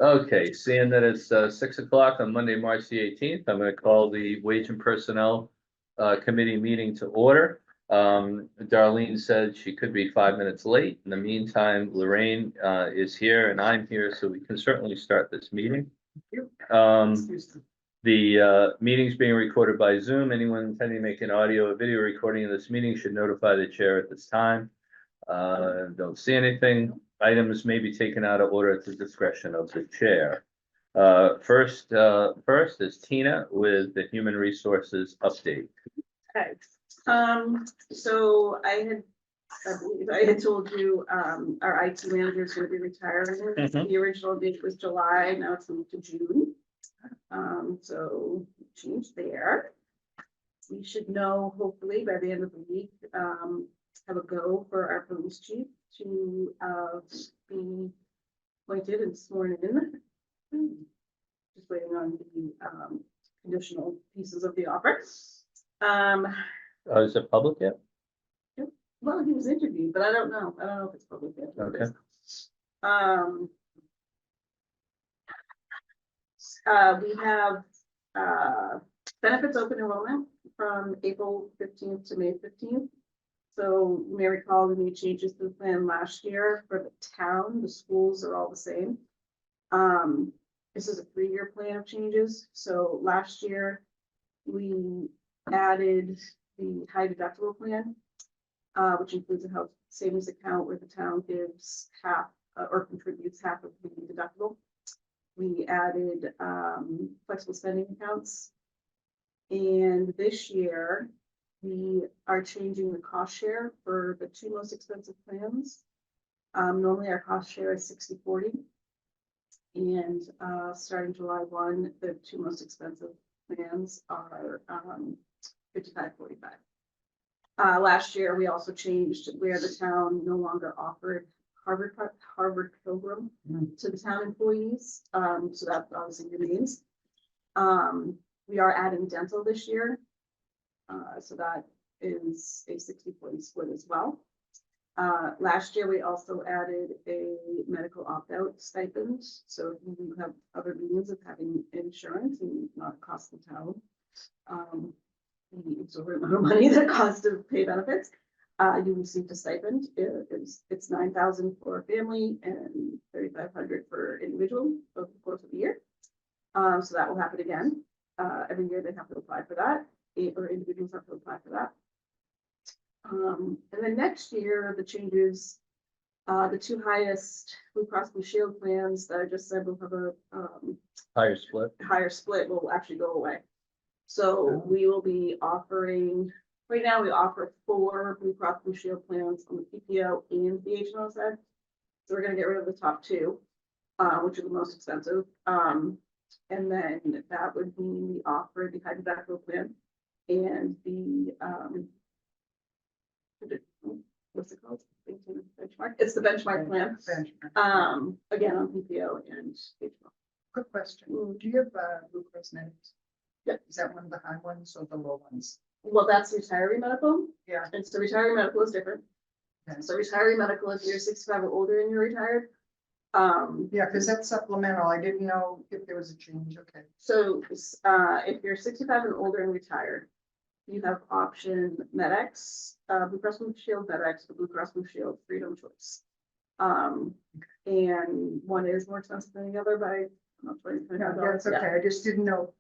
Okay, seeing that it's 6 o'clock on Monday, March the 18th, I'm going to call the Wage and Personnel Committee meeting to order. Darlene said she could be 5 minutes late. In the meantime, Lorraine is here and I'm here, so we can certainly start this meeting. The meeting's being recorded by Zoom. Anyone intending to make an audio or video recording of this meeting should notify the chair at this time. Don't see anything. Items may be taken out of order at the discretion of the chair. First is Tina with the Human Resources update. Okay. So I believe I had told you, our IT manager is going to be retiring. The original date was July, now it's moved to June. So change there. We should know, hopefully by the end of the week, have a go for our police chief to be appointed and sworn in. Just waiting on the conditional pieces of the offer. Is it public yet? Well, he was interviewed, but I don't know if it's public yet. Okay. We have benefits open enrollment from April 15th to May 15th. So you may recall we made changes to the plan last year for the town. The schools are all the same. This is a 3-year plan of changes. So last year we added the high deductible plan, which includes a health savings account where the town gives half or contributes half of the deductible. We added flexible spending accounts. And this year we are changing the cost share for the 2 most expensive plans. Normally our cost share is 60/40. And starting July 1, the 2 most expensive plans are 55/45. Last year, we also changed where the town no longer offered Harvard Pilgrim to the town employees. So that obviously remains. We are adding dental this year. So that is a 60/40 split as well. Last year, we also added a medical opt-out stipend. So if you have other means of having insurance and not cost the town the exorbitant amount of money that costs to pay benefits, you received a stipend. It's $9,000 for a family and $3,500 for individual over the course of the year. So that will happen again. Every year they have to apply for that, or individuals have to apply for that. And then next year, the changes, the 2 highest Blue Cross Blue Shield plans that I just said will have a Higher split. will actually go away. So we will be offering, right now we offer 4 Blue Cross Blue Shield plans on the PPO and the HMO side. So we're going to get rid of the top 2, which are the most expensive. And then that would mean we offer the high deductible plan and the what's it called? Benchmark. It's the benchmark plan. Again on PPO and HMO. Quick question. Do you have Blue Cross Medics? Yep. Is that one of the high ones or the low ones? Well, that's retiree medical. Yeah. And so retiree medical is different. Okay. So retiree medical, if you're 65 or older and you're retired. Yeah, because that's supplemental. I didn't know if there was a change. Okay. So if you're 65 and older and retired, you have option MedX, Blue Cross Blue Shield MedX, the Blue Cross Blue Shield Freedom Choice. And one is more expensive than the other by No, that's okay. I just didn't know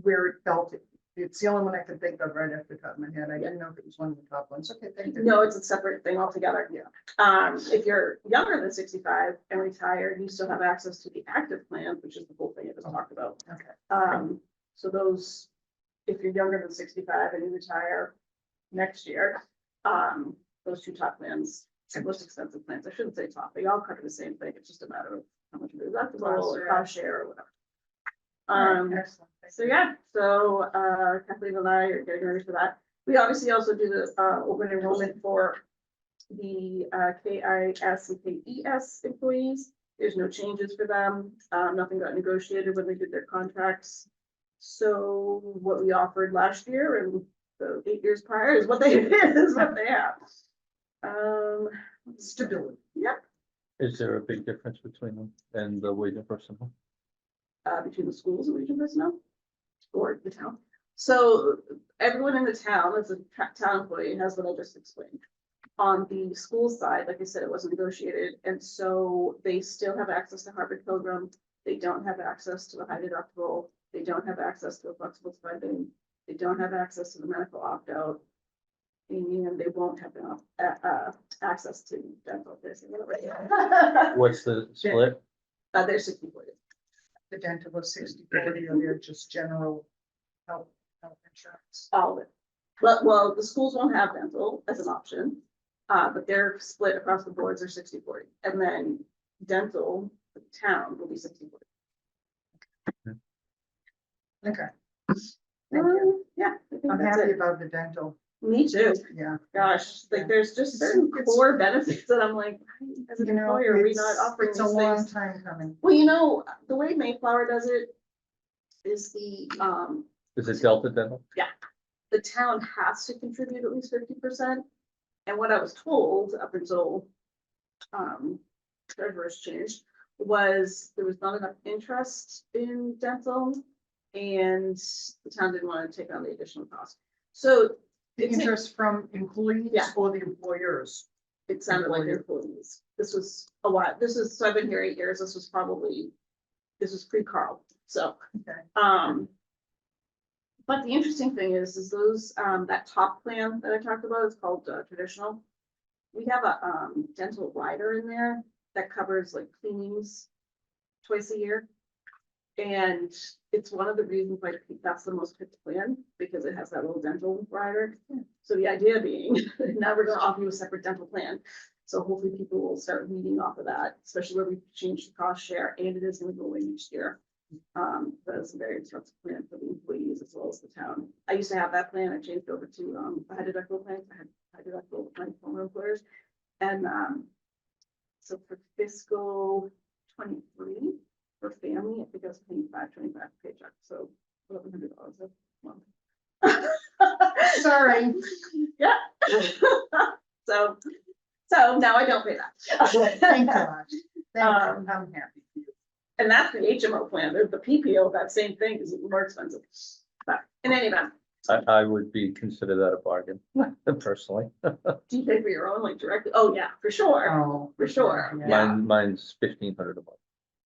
where it felt. It's the only one I could think of right off the top of my head. I didn't know if it was one of the top ones. Okay, thank you. No, it's a separate thing altogether. Yeah. If you're younger than 65 and retired, you still have access to the active plan, which is the whole thing I just talked about. Okay. So those, if you're younger than 65 and you retire next year, those 2 top plans, most expensive plans, I shouldn't say top, they all cover the same thing. It's just a matter of how much of it is deductible or cost share or whatever. Excellent. So yeah, so Kathleen and I are getting ready for that. We obviously also do the open enrollment for the KIS and KES employees. There's no changes for them. Nothing got negotiated when they did their contracts. So what we offered last year and the 8 years prior is what they did, is what they have. Stability. Yep, Is there a big difference between them and the wage and personnel? between the schools and regional personnel or the town. So everyone in the town as a town employee has what I just explained. On the school side, like I said, it wasn't negotiated, and so they still have access to Harvard Pilgrim. They don't have access to the high deductible. They don't have access to a flexible spending. They don't have access to the medical opt-out. And they won't have enough access to dental. What's the split? They're 60/40. The dental was 60/40, or they're just general health insurance. All of it. Well, the schools won't have dental as an option, but they're split across the boards are 60/40. And then dental, the town will be 60/40. Okay. Thank you. Yeah. I think I'm that's happy it. about the dental, Me too. yeah. Gosh, like there's just certain It's- core benefits that I'm like, as an You know, employer, are we not it's, offering it's these a long things? time coming. Well, you know, the way Mayflower does it is Is it Delta Dental? the town has to contribute at least 50%. And what I was told up until treasurer's changed was there was not enough interest in dental and the town didn't want to take on the additional cost. So The it's- interest from employees Yeah. or the employers? it sounded like Employer. employees. This was a while, so I've been here 8 years. This was pre-Carl, so. Okay. But the interesting thing is those, that top plan that I talked about is called traditional. We have a, dental rider in there that covers like cleanings twice a year. And it's one of the reasons why that's the most picked plan, because it has that little dental rider. So the idea being, now we're gonna offer you a separate dental plan. So hopefully people will start reading off of that, especially where we changed the cost share and it is gonna go away next year. That's a very expensive plan for the employees as well as the town. I used to have that plan. I changed over to a high deductible plan. I had high deductible plan for my employers. And so for fiscal 23 for family, I think I was paying $525 paycheck, so $1,100 a month. Sorry. Yeah. So now I don't pay that. Thank God. Thank Um, God. I'm happy for you. And that's the HMO plan. The PPO, that same thing is more expensive. But in any event, I would consider that a bargain, personally. do you pay for your own like directly? Oh, yeah, for sure. Oh, For sure. yeah. Mine's $1,500 a month.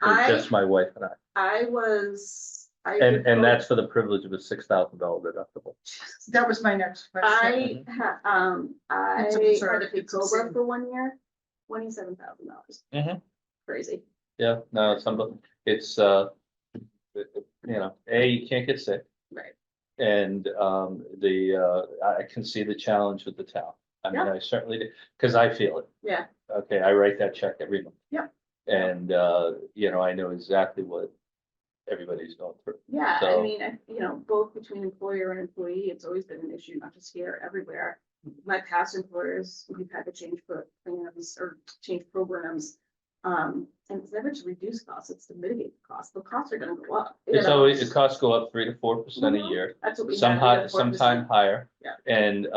For I, just my wife and I. I did And both. that's for the privilege of a $6,000 deductible. That was my next question. I I It's had absurd. to pay It's Cobra insane. for 1 year, $27,000. Mhm. Crazy. Yeah, no, it's, you can't get sick. Right. And I can see the challenge with the town. I mean, Yeah. I certainly do, because I feel it. Yeah. Okay, I write that check every month. Yeah. And, I know exactly what everybody's going through. Yeah, I So- mean, both between employer and employee, it's always been an issue, not just here, everywhere. My past employers, we've had to change plans or change programs. And it's never to reduce costs, it's to mitigate the costs. The costs are gonna go up. you It's know? always, the costs go up 3 to 4% a Mhm. year, That's what we some had, high, 4%. sometime higher. Yeah. And,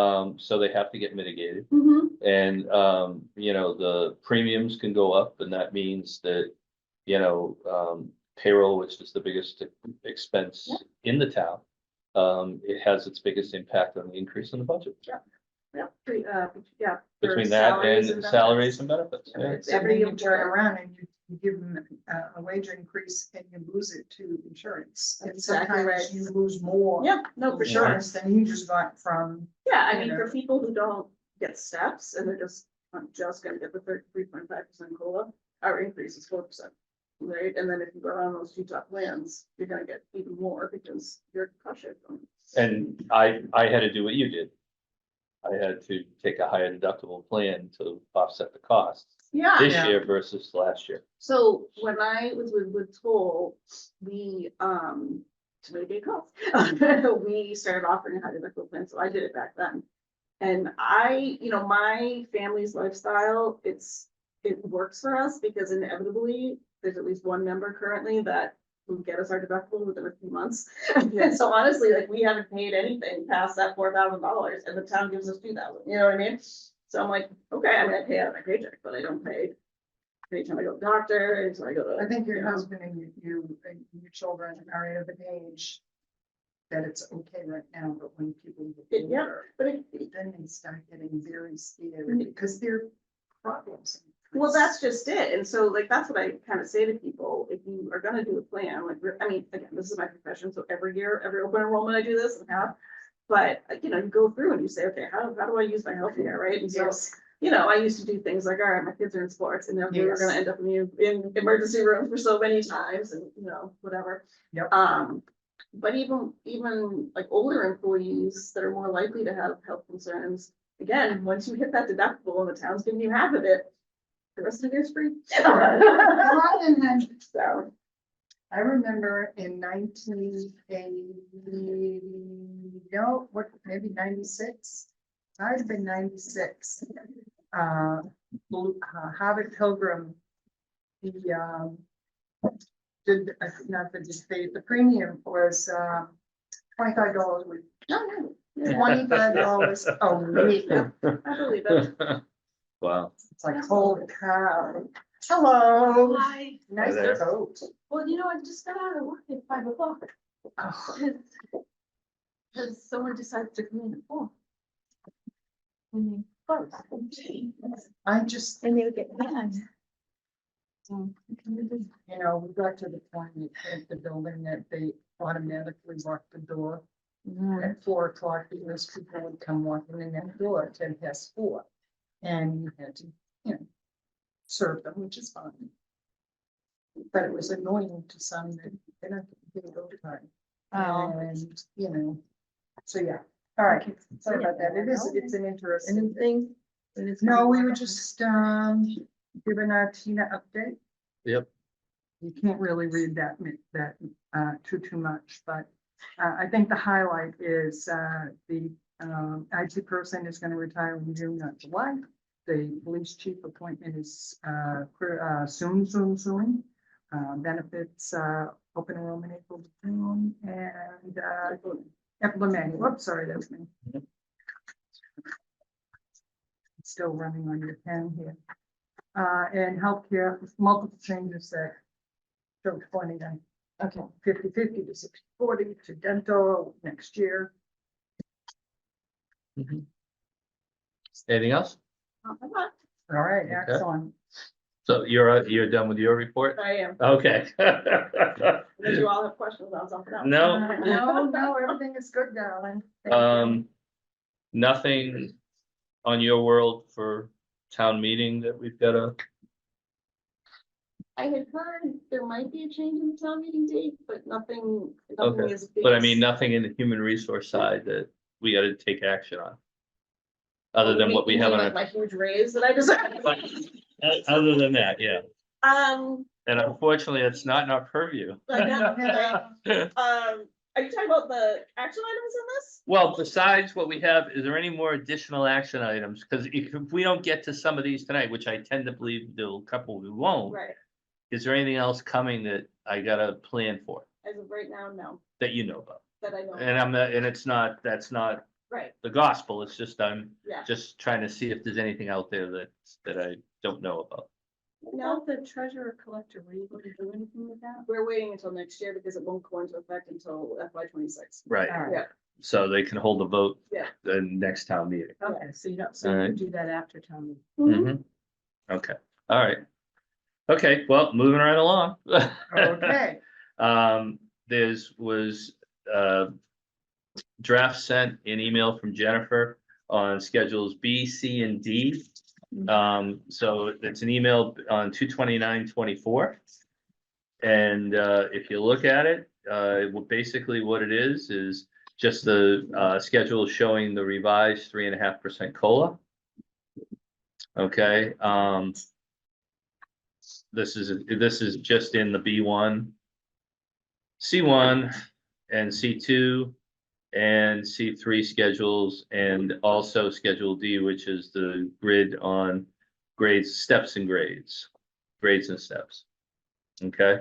so they have to get mitigated. Mhm. And, the premiums can go up, and that means that, payroll, which is the biggest expense in the town, it has its biggest impact on the increase in the budget. Yeah, yeah. for Between that salaries and benefits. salaries and benefits. Yeah. It's So then every you turn employer. around and you give them a wage increase and you lose it to insurance. And That's exactly right. sometimes you lose more. Yeah, no, for sure. insurance Than you just got from, Yeah, I you mean, for know. people who don't get steps and they're just gonna get the 33.5% COLA, our increase is 4%. Right, and then if you go on those two top plans, you're gonna get even more because your cost share. And I had to do what you did. I had to take a higher deductible plan to offset the costs Yeah, this Yeah. year versus last year. so when I was with Toll, we, to mitigate costs, we started offering a high deductible plan, so I did it back then. And my family's lifestyle, it works for us because inevitably, there's at least one member currently that will get us our deductible within a few months. And so honestly, like, we haven't paid anything past that $4,000 and the town gives us $2,000, you know what I mean? So I'm like, okay, I mean, I pay out of my paycheck, but I don't pay anytime I go to the doctor, anytime I go to. I think your you know. husband and you and your children are of an age that it's okay right now, but when people get Yeah, older, but then they start getting very scary because they're problems. well, that's just it. And so like, that's what I kind of say to people, if you are gonna do a plan, like, I mean, again, this is my profession, so every year, every open enrollment, I do this and have. But, you know, you go through and you say, okay, how do I use my healthcare, right? And so, Yes. you know, I used to do things like, all right, my kids are in sports and then we were Yes. gonna end up in emergency room for so many times and, you know, whatever. Yep. But even like older employees that are more likely to have health concerns, again, once you hit that deductible and the town's giving you half of it, the rest of it is free. So, I remember in 1980, no, what, maybe 96? I'd have been 96. Harvard Pilgrim, the, did, not the premium was, $25 a week. $25 a week. I believe it. Wow. It's like, holy cow. Hello. Hi. Nice Hi there. coat. Well, you know, I just got out of work at 5 o'clock. Oh, Because someone decided to come in at 4. And they closed. I just, And they would get mad. you know, we got to the point at the building that they automatically locked the door at 4 o'clock because people would come walking in that door at 4:10. And you had to, you know, serve them, which is fine. But it was annoying to some that they don't get overtime. And, you know, so yeah, all right, sorry about that. It's an interesting. Anything? No, we were just, giving our Tina update. Yep. You can't really read that, too much, but, I think the highlight is, the, IT person is gonna retire in June, not July. The police chief appointment is, soon. Benefits, open enrollment April to June, and, implement, whoops, sorry, that's me. Still running on your pen here. And healthcare, multiple changes that show 29, Okay. 50/50 to 60/40 to dental next year. Anything else? All right, Okay. excellent. So you're done with your report? I am. Okay. Did you all have questions? I'll talk about. No. No, everything is good, darling. Thank you. Nothing on your world for town meeting that we've got to, I had heard there might be a change in the town meeting date, but nothing Okay, is. big but I as- mean, nothing in the human resource side that we got to take action on. Other than what we You have mean on like our, my huge raise that I deserve. other than that, yeah. Um, And unfortunately, it's not in our purview. I know, right? Are you talking about the action items in this? Well, besides what we have, is there any more additional action items? Because if we don't get to some of these tonight, which I tend to believe there'll a couple we won't, Right, is there anything else coming that I gotta plan for, as of right now, no, that you know about? that I know. And I'm not, and it's not, that's not Right, the gospel, it's just, I'm yeah. just trying to see if there's anything out there that I don't know about. No, The treasurer collector, were you going to do anything with that? we're waiting until next year because it won't go into effect until FY26. Right, All right. Yeah, so they can hold a vote. Yeah. The next town meeting. Okay, so you don't, All right. do that after town meeting. Mhm. Okay, all right. Okay, well, moving right along. Okay, Was draft sent an email from Jennifer on schedules B, C, and D. So it's an email on 2/29/24. And if you look at it, basically what it is just the schedule showing the revised 3.5% COLA. Okay, this is just in the B1, C1, and C2, and C3 schedules, and also Schedule D, which is the grid on grades, steps and grades and steps. Okay,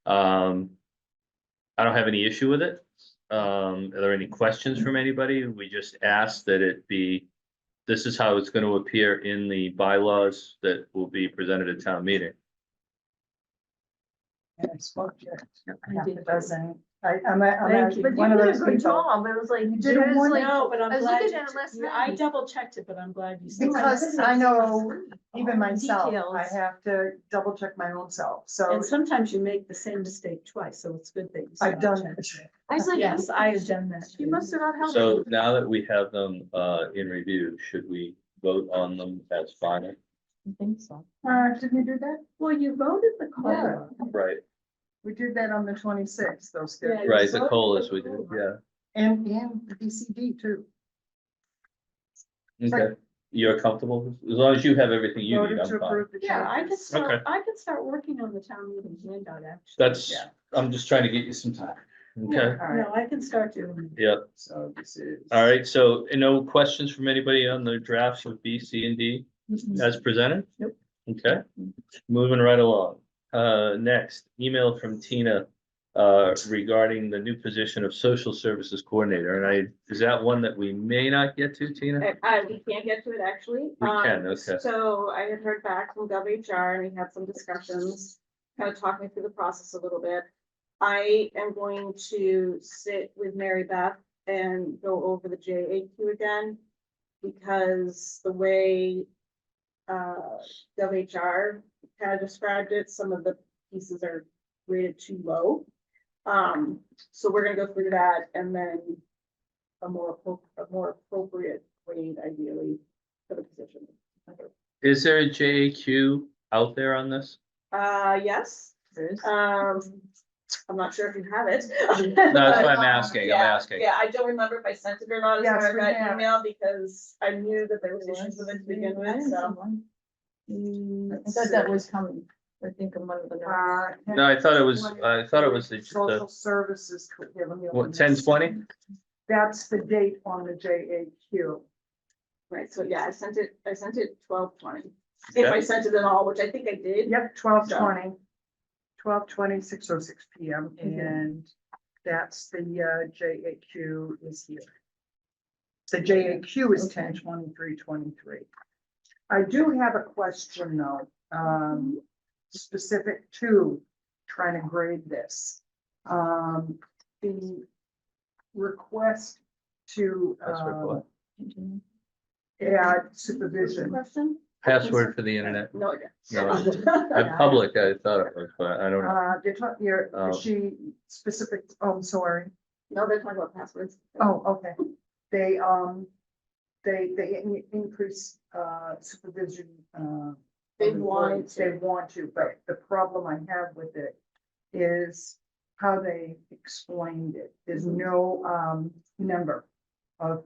I don't have any issue with it. Are there any questions from anybody? We just asked that it be this is how it's gonna appear in the bylaws that will be presented at town meeting. And I spoke to I half did a dozen. I'm Thank you. actually But you one of did those a good people. job. It was like, You it did a was like, wonderful- No, but I'm I was glad looking you, at it last I night. double checked it, but I'm glad you said. Because that. I know even myself, Details. I have to double check my own self, so And sometimes you make the same mistake twice, so it's good that you. I've done spell it. check. I was like, Yes, I have done that. you too. must have not helped. So now that we have them in review, should we vote on them as final? I think so. Did we do that? Well, you voted the COLA. Right, We did that on the 26th, those Yeah, schedules. right, the voted COLAs the we did, COLA. yeah. And the BCD too. Okay, you're comfortable, as long as you have everything you need, Voted to I'm fine. approve the Yeah, I could changes. start, Okay. I could start working on the town meeting handout, actually. That's, Yeah. I'm just trying to get you some time, okay? All right, No, I can start doing it. Yep, so this is. all right, so no questions from anybody on the drafts of B, C, and D as presented? Nope. Okay, moving right along. Next, email from Tina regarding the new position of social services coordinator, and is that one that we may not get to, Tina? We can't get to it, actually. We can, okay. So I had heard back from GovHR and we had some discussions, kind of talking through the process a little bit. I am going to sit with Mary Beth and go over the JAQ again, because the way GovHR kind of described it, some of the pieces are rated too low. So we're gonna go through that and then a more appropriate grade ideally for the position. Is there a JAQ out there on this? Yes, I'm not sure if you have it. No, that's why I'm asking, I'm Yeah, asking. Yeah, I don't remember if I sent it or not as Yes, part of we that have. email, because I knew that there was issues with it to begin with, so. I thought that was coming, I think I'm one of the. notes. No, I thought it was the, Social services. Yeah, let me open what, this. 10/20? That's the date on the JAQ. Right, so yeah, I sent it 12/20. If I Okay. sent it at all, which I think I did. Yep, 12/20. 12/20, 6:06 PM, Mhm. and that's the JAQ is here. The JAQ is Okay. 10/23/23. I do have a question though, specific to trying to grade this. The request to That's what, add Good supervision. question? password for the internet? No idea. No, public, I thought it was, but I don't know. They're talking, here, Oh. she specific, oh, I'm sorry. No, they're talking about passwords. Oh, okay. They increase, supervision, They of wanted employees. They to. want to, but the problem I have with it is how they explained it. There's no, number of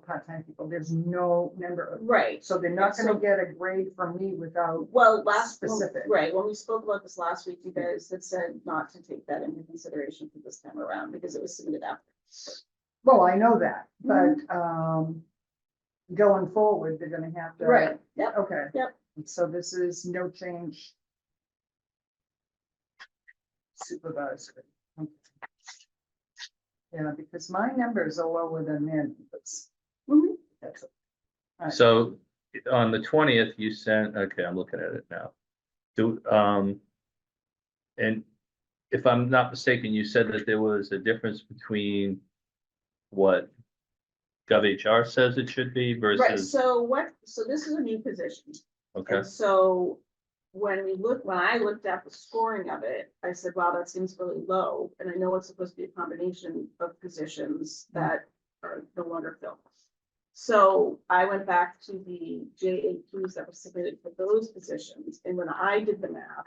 part-time people. There's no number of, Right, so they're not So- gonna get a grade from me without, well, Specific. right, when we spoke about this last week, you guys had said not to take that into consideration for this time around, because it was submitted after. well, I know that, but, Mm-hmm. going forward, they're gonna have to. Right, yep, Okay. Yep. So this is no change. Supervisor. Okay. Yeah, because my numbers are lower than theirs. Mhm. That's it. All right. So on the 20th, you sent, okay, I'm looking at it now. And if I'm not mistaken, you said that there was a difference between what GovHR says it should be right, versus, so this is a new position. okay, And so when I looked at the scoring of it, I said, wow, that seems really low. And I know it's supposed to be a combination of positions that are no longer filled. So I went back to the JAQs that were submitted for those positions. And when I did the math,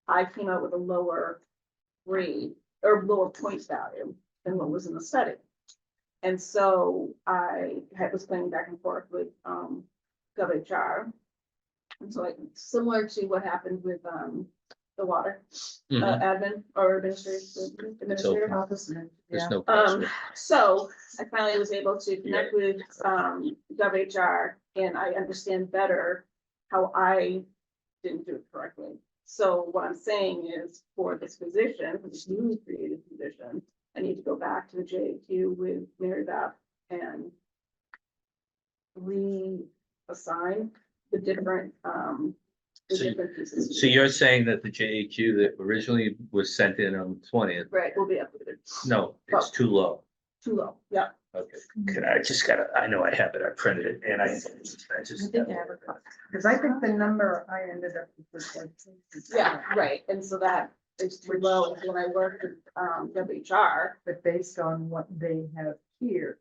I came out with a lower grade or lower point value than what was in the study. And so I was playing back and forth with GovHR. And so similar to what happened with the water Mhm. admin or administrator. Office manager, there's yeah. no password. So I finally was able to connect with GovHR, and I understand better how I didn't do it correctly. So what I'm saying is, for this position, for this newly created position, I need to go back to the JAQ with Mary Beth and reassign the different, the So- different pieces. So you're saying that the JAQ that originally was sent in on the 20th, Right, will be updated, no, it's too low. too low, yeah. Okay, I just gotta, I know I have it, I printed it, and I just. I think I have a copy. Because I think the number I ended up with was like. Yeah, right, and so that is too low, and when I worked with, WHR, But based on what they have here,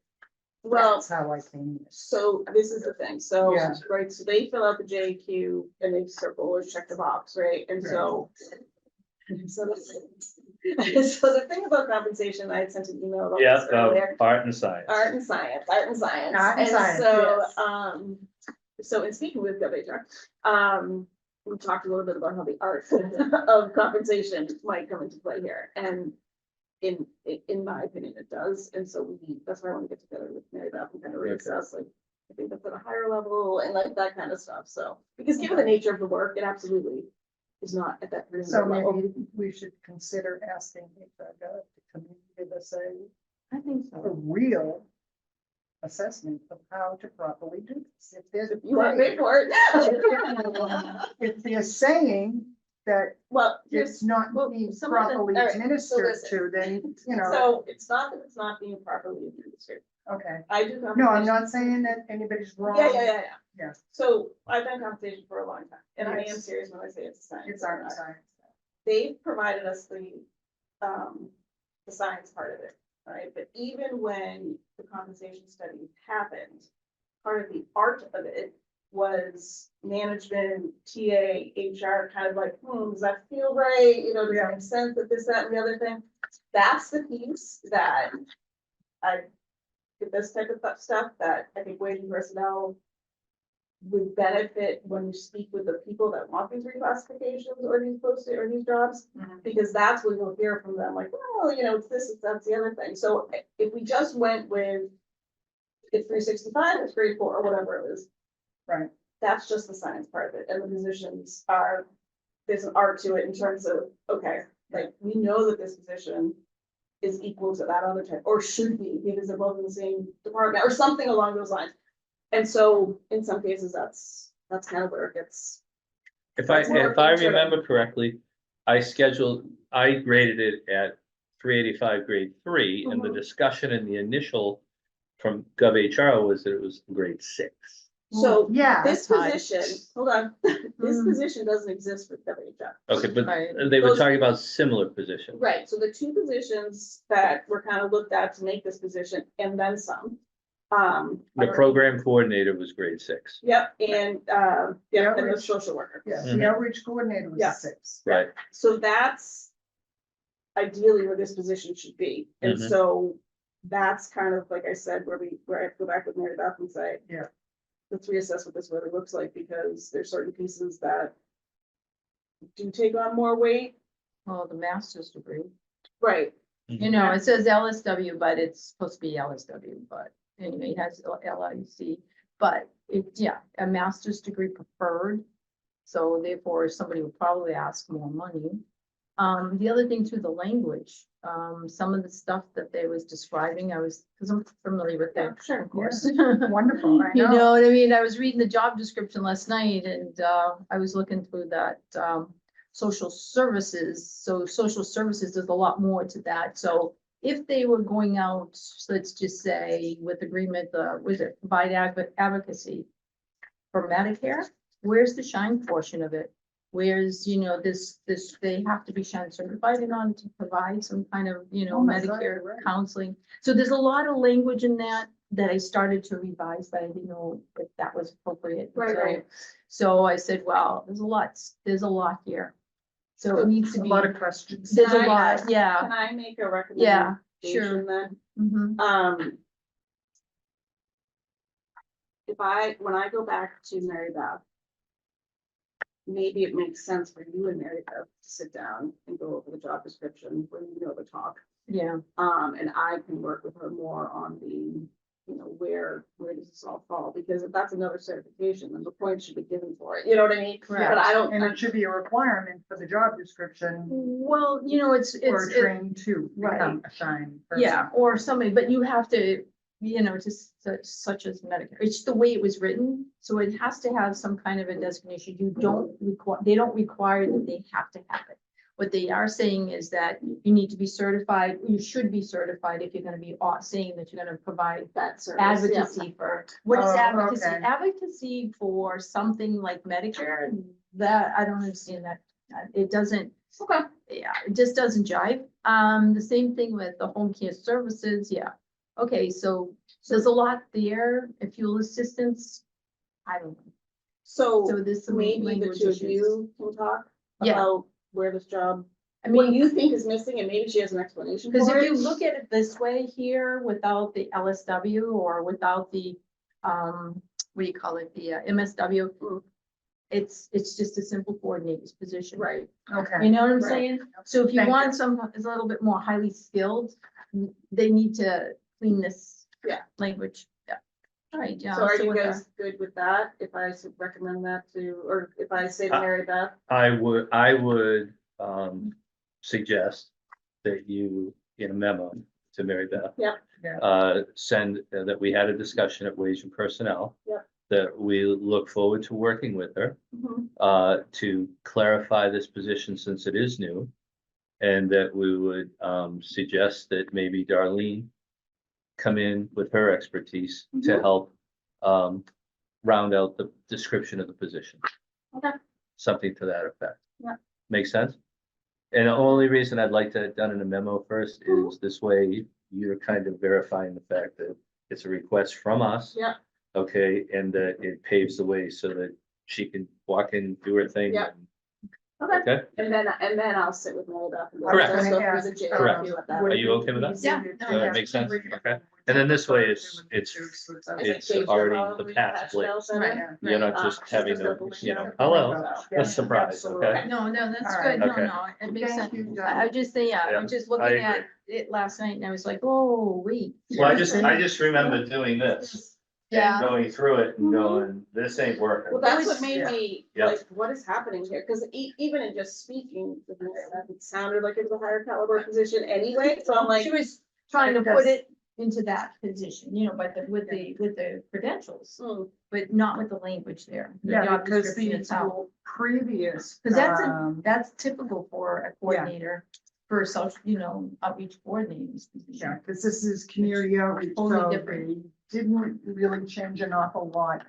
well, that's how I came. so this is the thing, so, Yeah. right, so they fill out the JQ and they circle or check the box, right, and so. So the thing about compensation, I had sent an email about Yeah, this earlier. art and science. Art and science, art and science. Art and science, So, yes. so in speaking with WHR, we talked a little bit about how the art of compensation might come into play here, and in my opinion, it does, and so that's why I want to get together with Mary Beth and kind of reassess, like, I think that's at a higher level and like that kind of stuff, so, because given the nature of the work, it absolutely is not at that. So level. maybe we should consider asking HR to come in and give us I think a so. real assessment of how to properly do this. If there's a You want to pay for it? if they're saying that Well, it's not well, being some of the- properly all right, so administered listen. to, then, you know, So it's not that it's not being properly administered. okay. I do. No, I'm compensation- not saying that anybody's wrong. Yeah. Yeah. So I've done compensation for a long time, and I am Yes. serious when I say it's a science. It's art and science. They've provided us the science part of it, right? But even when the compensation study happened, part of the art of it was management, TA, HR, kind of like, does that feel right? You know, does Yeah. it make sense that this, that, and the other thing? That's the piece that I, with this type of stuff, that I think wage and personnel would benefit when you speak with the people that want these reclassifications or these posted or these jobs, Mhm. because that's when you'll hear from them, like, well, you know, it's this, it's that's the other thing. So if we just went with it's 365, it's grade 4, or whatever it is, Right. that's just the science part of it, and the positions are, there's an art to it in terms of, okay, like, we know that this position is equal to that other type, or should be, because they're both in the same department, or something along those lines. And so, in some cases, that's kind of where it gets. If I That's more intro. remember correctly, I graded it at 385 grade 3, and the Mhm. discussion in the initial from GovHR was that it was grade 6. So Yeah. this that's high. position, hold on, this Mm. position doesn't exist with WHR. Okay, but Right. they were Those- talking about similar positions. Right, so the two positions that were kind of looked at to make this position, and then some. The are- program coordinator was grade 6, Yep, and, and the Outreach. social worker. Yeah, Mhm. the outreach coordinator was Yeah. 6. right? So that's ideally where this position should be, and Mhm. so that's kind of, like I said, where I have to go back with Mary Beth and say. Yeah. Let's reassess what this really looks like, because there's certain pieces that do take on more weight, Well, the master's degree, right? you know, it says LSW, but it's supposed to be LSW, but anyway, it has LIC. But yeah, a master's degree preferred, so therefore somebody would probably ask more money. The other thing too, the language, some of the stuff that they was describing, because I'm familiar with Yeah, that, sure. of course. Wonderful, I You know. know what I mean? I was reading the job description last night and I was looking through that social services. So social services, there's a lot more to that. So if they were going out, let's just say with agreement, was it provide advocacy for Medicare? Where's the shine portion of it? Where's, you know, this, they have to be shine certified in order to provide some kind of, you know, Oh my God, Medicare you're right. counseling. So there's a lot of language in that I started to revise, but I didn't know if that was appropriate. Right, So- right. So I said, well, there's a lot here. So it needs to A be, lot of questions. there's a Can I- lot, yeah, Can I make a yeah, recommendation sure. then? Mhm. When I go back to Mary Beth. Maybe it makes sense for you and Mary Beth to sit down and go over the job description when you know the talk. Yeah, And I can work with her more on the, you know, where does this all fall? Because if that's another certification, then the points should be given for it, you know what I mean? Correct. But I don't, And it should be a requirement for the job description well, you know, or trained to Right. become a shine person. yeah, or somebody, but you have to, you know, just such as Medicare. It's the way it was written, so it has to have some kind of a designation. You don't require, they don't require that they have to have it. What they are saying is that you need to be certified, you should be certified if you're gonna be saying that you're gonna provide That service, yeah. advocacy for, what is Oh, advocacy? okay. Advocacy for something like Medicare, that, I don't understand that. It doesn't, Okay. yeah, it just doesn't jive. The same thing with the home care services, yeah. Okay, so there's a lot there, fuel assistance, I don't know. So So there's some maybe the language two of issues. you can talk Yeah. about where this job, I what mean, you think is missing, and maybe she has an explanation because for if it. you look at it this way here, without the LSW or without the, what do you call it, the MSW, Mm. it's just a simple coordinator's position. Right, Okay. You know what I'm Right. saying? So if you Thank want you. some, is a little bit more highly skilled, they need to clean this. Yeah. Language, yeah. All right, yeah. so are so you with guys good with that, if I recommend that to, or if I say to Mary Beth? I would, suggest that you, in a memo to Mary Beth. Yep. Yeah. Send that we had a discussion at Wage and Personnel. Yep. That we look forward to working with her, Mhm. to clarify this position since it is new. And that we would, suggest that maybe Darlene come in with her expertise to Mhm. help, round out the description of the position. Okay. Something to that effect. Yeah. Make sense? And the only reason I'd like to have done in a memo first Mhm. is this way you're kind of verifying the fact that it's a request from us. Yeah. Okay, and that it paves the way so that she can walk in, do her thing. Yeah. and- Okay, Okay, and then I'll sit with Mary Beth. and Correct. just go through the JRQ Correct. at that. Are you okay with that? Yeah, no, that makes sense? Okay. And then this way it's I think it's Dave's already probably the past patched late. out better. You're not just She's having just to, opening you know, up. hello, Yeah, a surprise, okay? absolutely. No, that's All good. right. No, Okay. no, it makes Thank sense. you, I just say, yeah, Yeah, I'm just I looking at agree. it last night and I was like, oh, wait. Well, I just remember doing this. Yeah. And going through it and Mhm. going, this ain't working. Well, that's It what was- made yeah. me, Yeah. like, what is happening here? Cause even in just speaking, with Mary Beth, it sounded like it was a higher caliber position anyway, so I'm like. She was trying to It put does. it into that position, you know, but with the credentials, hmm, but not with the language there. the Yeah, job because description the itself. previous. Cause that's typical for a Yeah. coordinator, for social, you know, outreach coordinators. Yeah, because this is community outreach, Totally so different. they didn't really change an awful lot.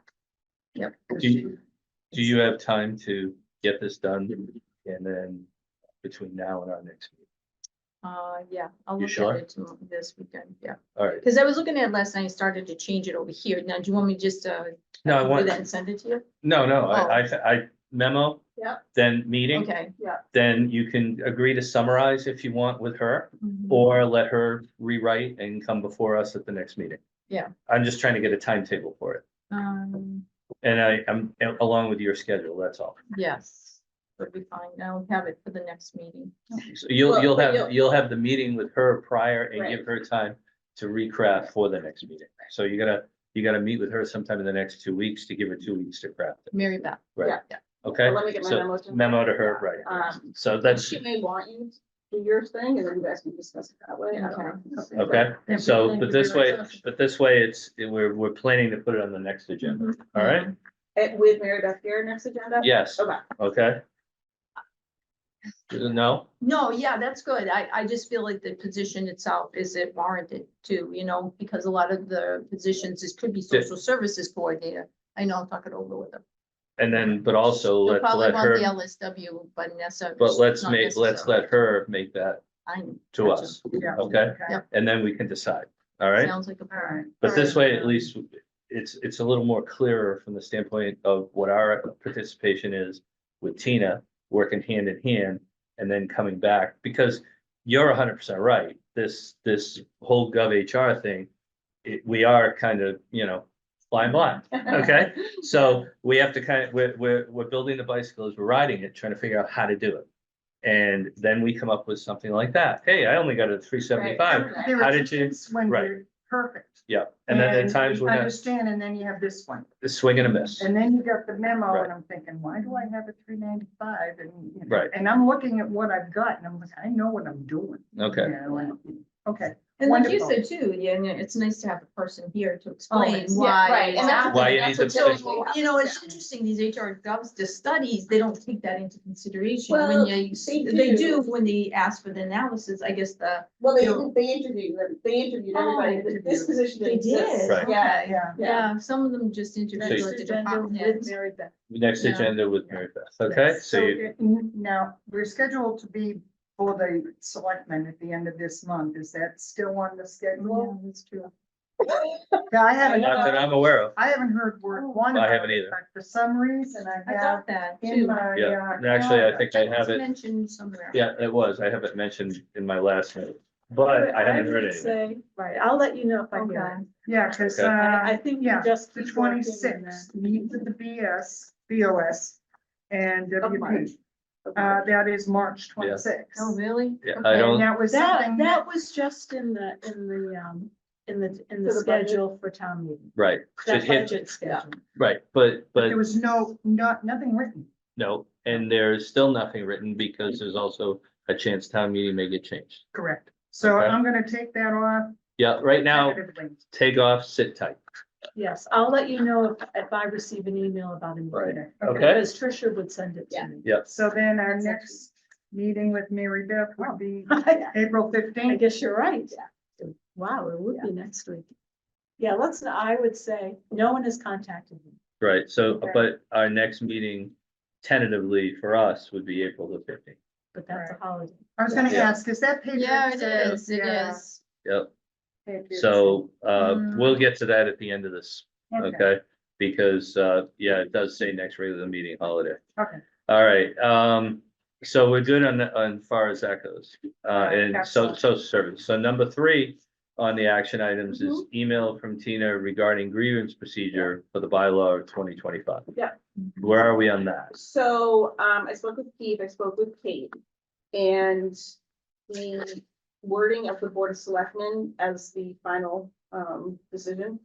Yep. 'Cause Do you have time to get this done and then between now and our next meeting? Yeah, I'll You look sure? at it this weekend, yeah. All right, Cause I was looking at it last night, I started to change it over here. Now, do you want me just no, I do want, that and send it to you? no, Oh. I memo, yeah, then meeting. Okay. Then you can agree to summarize if you want with her, Mhm. or let her rewrite and come before us at the next meeting. Yeah. I'm just trying to get a timetable for it, and I'm along with your schedule, that's all. Yes, would be fine. I'll have it for the next meeting. So you'll, Well, but you'll have the meeting with her prior and Right. give her time to recraft for the next meeting. So you gotta meet with her sometime in the next 2 weeks to give her 2 weeks to craft it, Mary Beth. right? Yeah. Okay, Well, let me get my so memo to her. memo to her, right, so that's, She may want you to do your thing, and then you guys can discuss it that way. I don't know. okay, Yeah, so, thank but you this very way, much. we're planning to put it on the next agenda, Mm-hmm. all right? With Mary Beth here, next agenda? Yes, Okay, okay? No, No, yeah, that's good. I just feel like the position itself is it warranted too, you know, because a lot of the positions, this could be social services coordinator. I know, I'll talk it over with her. and then, but also She'll let probably want the her, LSW, but necessarily. but let's let her make that to us, Yeah. okay? Yep. And then we can decide, all right? Sounds like a All plan. right. But this All right. way, at least, it's a little more clearer from the standpoint of what our participation is with Tina, working hand in hand, and then coming back, because you're 100% right, this whole gov HR thing, we are kind of, you know, flying blind, okay? So we have to we're building the bicycle as we're riding it, trying to figure out how to do it. And then we come up with something like that, hey, I only got a 375, Right. There How are did you- times when right. you're perfect. yeah, and then at times you we're not, Understand, and then you have this one, the swing and a miss. and then you got the memo, Right. and I'm thinking, why do I have a 395? And, you know, Right. and I'm looking at what I've got, and I'm like, I know what I'm doing. Okay. You know, and, Okay, And like you Wonderful. said too, yeah, and it's nice to have a person here to explain yes. Yeah, why. right, and that's the Why thing, you that's need what to typically So, happens, you know, it's yeah. interesting, these HR jobs, the studies, they don't take that into consideration Well, when you, they they do. do when they ask for the analysis, I guess the. Well, they, No. they interviewed them, they interviewed Oh, everybody, this position They didn't exist. did, Right. Yeah, okay, Yeah. yeah, some of them just interviewed Next like the agenda department with heads. Mary Beth. Next Yeah. agenda with Mary Beth, okay? Yes. So you, Now, we're scheduled to be for the selectmen at the end of this month. Is that still on the Yeah, schedule? that's true. Yeah, I haven't, not that I'm aware of, I haven't heard word one. I about haven't it, either. but for some reason I I have got that in too. my. Yeah, and actually, I think I It's have it, mentioned somewhere. yeah, it was, I have it mentioned in my last note, but I haven't heard would anything. say, right, I'll let you know if I hear Okay. it. Yeah, because, Okay. I think you yeah, just. the keep working and 26th, then- meet with the BOS and Of March. WP. That is March 26th. Oh, really? Yeah, Okay. I And don't, that was That, something that was just in the For the the budget? schedule for town meeting, right, that it hit, budget schedule. right, but there was nothing written. no, and there's still nothing written because there's also a chance town meeting may get changed. Correct. So Okay. I'm gonna take that off. Yeah, right now, tentatively. take off, sit tight, Yes, I'll let you know if I receive an email about it. Right. Okay. okay? Because Tricia would send it Yeah. to me. Yep, So then our That's next meeting with Mary Beth would be I April 15th. guess you're right. Wow, it would be next week. Yeah, I would say, no one has contacted me. right, so, Okay. but our next meeting tentatively for us would be April the 15th. But that's a Right. holiday. I was gonna Yeah. ask, is that paid? Yeah, it is, it Yeah, is. Yep, paid so, Mm. we'll get to that at the end of this, Okay, okay? Because, yeah, it does say next regular meeting holiday. okay. All right, so we're good on far as that goes, and so, Excellent. social service. So number 3 on the action items is email from Tina regarding grievance procedure for the bylaw of 2025. Yeah. Where are we on that? So, I spoke with Keith, I spoke with Kate, and the wording of the Board of Selectmen as the final, decision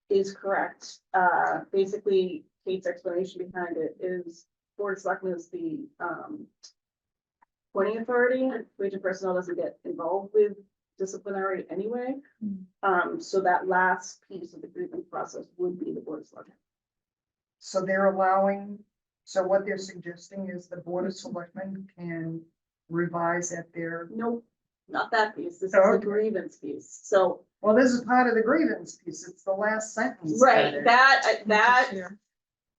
is correct. Basically, Kate's explanation behind it is Board of Selectmen is the, appointing authority, wage and personnel doesn't get involved with disciplinary anyway. So that last piece of the grievance process would be the Board of Selectmen. So they're allowing, so what they're suggesting is the Board of Selectmen can revise at their, Nope, not that piece, this is Oh, the okay. grievance piece, so, well, this is part of the grievance piece. It's the last sentence. right, that, Here.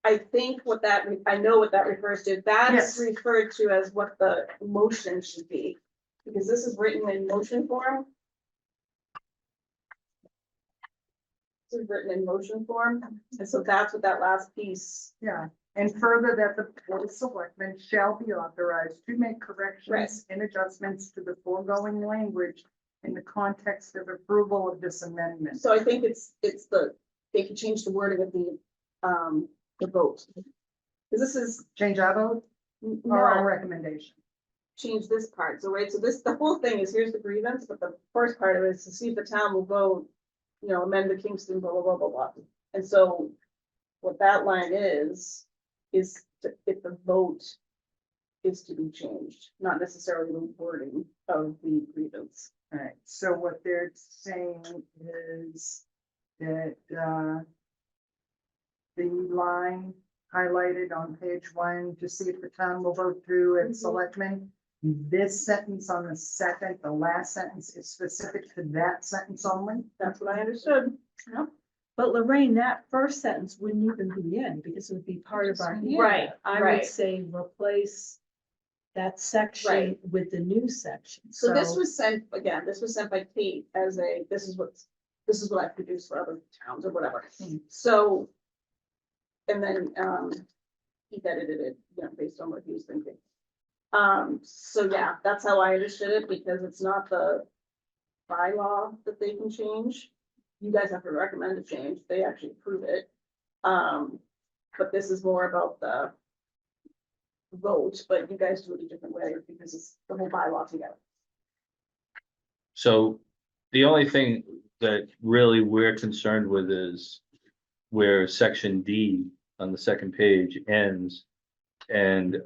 I think what that, I know what that refers to, that's Yes. referred to as what the motion should be. Because this is written in motion form. This is written in motion form, and so that's what that last piece, Yeah, and further that the Board of Selectmen shall be authorized to make corrections and adjustments to the foregoing language in the context of approval of this amendment. so I think it's they can change the wording of the vote. Because this is, Change our vote or our no, recommendation? change this part, so right, so this, the whole thing is, here's the grievance, but the first part of it is to see if the town will vote, you know, amend the Kingston, blah, blah, blah, blah, blah. And so what that line is if the vote is to be changed, not necessarily the wording of the grievance. All right, so what they're saying is that, the line highlighted on page 1, to see if the town will vote through and Mhm. selectmen. This sentence on the second, the last sentence is specific to that sentence only. That's what I understood. But Lorraine, that first sentence wouldn't even be in because it would be part of our. Yeah. Right, I would right. say replace that section with the new section. So this was sent, again, this was sent by Kate as this is what I produced for other towns or whatever. Hmm. So, and then, he edited it, you know, based on what he was thinking. So yeah, that's how I understood it, because it's not the bylaw that they can change. You guys have to recommend a change, they actually approve it. But this is more about the vote, but you guys do it a different way because it's the whole bylaw together. So the only thing that really we're concerned with is where section D on the second page ends. And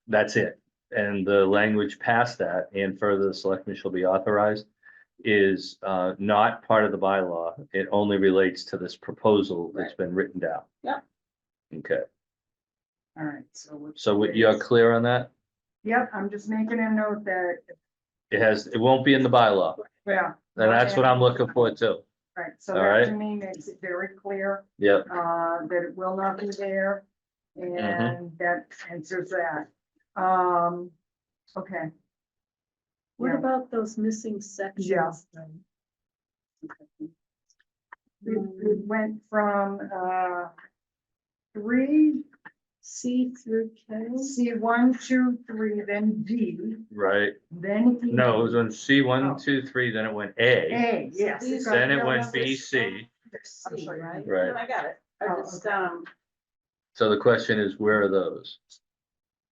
that's it. And the language past that and further the selectmen shall be authorized. is not part of the bylaw. It only relates to this proposal that's Right. been written down. Yep. Okay, All right, so. which so you're is- clear on that? Yep, I'm just making a note that, It won't be in the bylaw, yeah. and that's what I'm looking for too. Right, so All that right. to me makes it very clear, Yep, that it will not be there. Mm-hmm. And that answers that. Okay. What Yeah. about those missing sections? Yeah. then? It went from, 3, C through K? C 1, 2, 3, then D, right. then E. No, it was on C Oh. 1, 2, 3, then it went A, A, yes. These then it are went numbers B, C, I'm C, sorry. right? right. I got it. I Oh, just, okay. So the question is, where are those?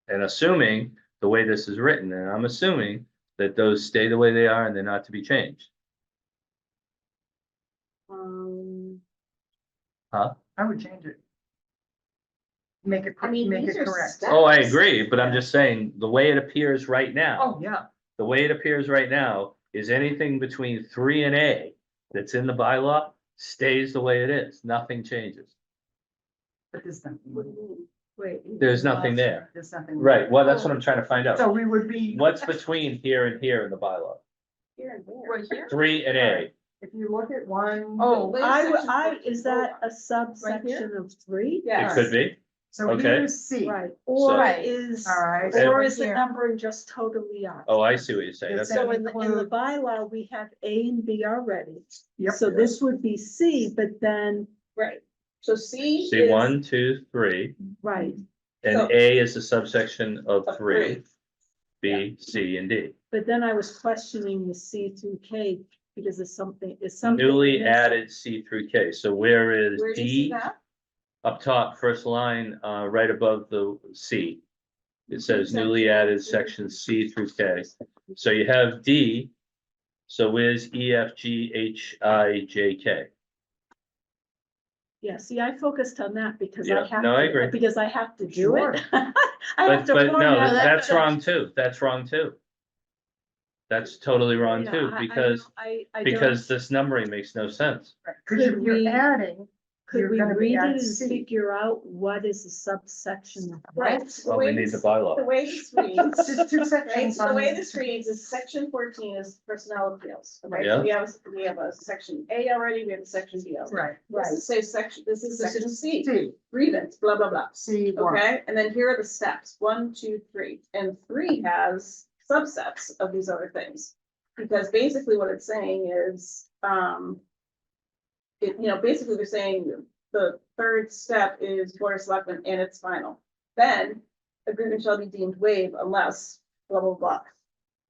And assuming the way this is written, and I'm assuming that those stay the way they are and they're not to be changed. I would change it. Make it, I mean, make these it are correct. steps. Oh, I agree, but I'm just saying, the way it appears right now, Oh, yeah. the way it appears right now is anything between 3 and A that's in the bylaw stays the way it is. Nothing changes. But there's nothing. Wait. There's nothing there. There's nothing. Right, well, that's what I'm trying to find So out. we would be, What's between here and here in the bylaw? Here and there. Right here? 3 and A. if you look at 1. Oh, Wait, is that a subsection of 3? It Yes. could be. So okay. here's C. Right, or Right. is, All right. or is the Here. numbering just totally off? Oh, I see what you're saying. It's Okay. So in the include- bylaw, we have A and B already. Yep. So this would be C, but then, Right. So C See, is 1, 2, 3, right, and So- A is a subsection of of 3, B, C, and D. but then I was questioning the C through K because it's something. Newly missing. added C through K. So where is Where do you see D? that? Up top, first line, right above the C. It says newly added section C through K. So you have D. So where's E, F, G, H, I, J, K? Yeah, see, I focused on that because Yeah, I have. no, I to- agree. Because I have to do Sure. it. I have But to no, format it. that's wrong too. That's wrong too. That's totally wrong Yeah, too, I because, don't- because this numbering makes no sense. Because Could we- you're adding, you're Could we gonna be read at it and C. figure out what is a subsection of Right. what? The Well, we way need the this- bylaw. The way this reads. It's just 2 Right, sections. so the way on- this reads is section 14 is personnel appeals. Okay, Yeah. so we have a section A already, we have a section B already. Right, This is say section, this is section C, C, grievance, blah, blah, blah. C1. Okay, and then here are the steps, 1, 2, 3, and 3 has subsets of these other things. Because basically what it's saying is, basically they're saying the third step is board of selectmen and it's final. Then agreement shall be deemed waived unless blah, blah,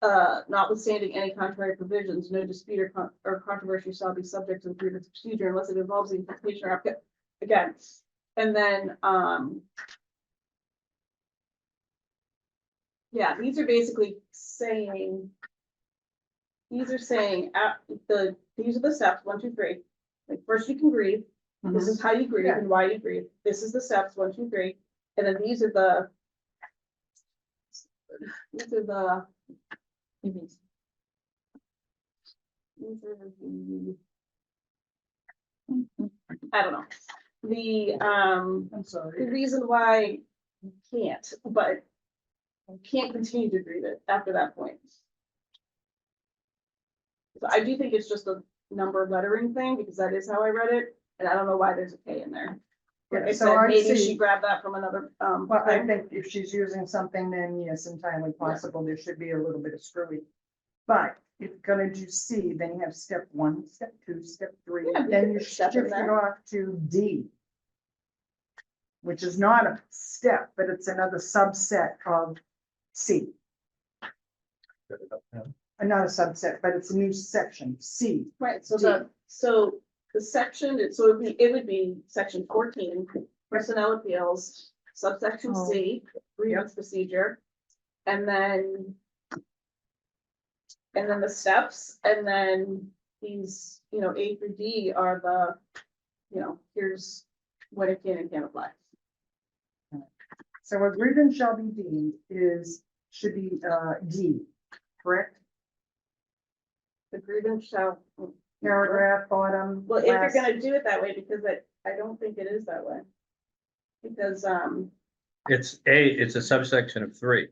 blah. Notwithstanding any contrary provisions, no dispute or controversy shall be subject to the grievance procedure unless it involves the implementation or again. And then, yeah, these are basically saying. These are saying, these are the steps, 1, 2, 3. Like first you can grieve, this is how you grieve Yeah. and why you grieve. This is the steps, 1, 2, 3. And then these are the. These are the. These are the. I don't know. I'm The sorry. reason why you can't, but you can't continue to grieve it after that point. So I do think it's just a number lettering thing, because that is how I read it, and I don't know why there's a K in there. Like I Yeah, so said, I maybe she see, grabbed that from another, well, I thing. think if she's using something, then yes, entirely possible, there should be a little bit of screwy. But if you're gonna do C, then you have step 1, step 2, step 3, Yeah, then we you could step in shift it there. off to D. Which is not a step, but it's another subset of C. Not a subset, but it's a new section, C. Right, so D. the section, it would be section 14, personnel appeals, subsection C, grievance procedure. And then the steps, and then these, A through D are the, here's what it can and can't apply. So a grievance shall be deemed should be D, correct? The grievance shall. Paragraph bottom. Well, if you're last- gonna do it that way, because I don't think it is that way. Because, it's a subsection of 3.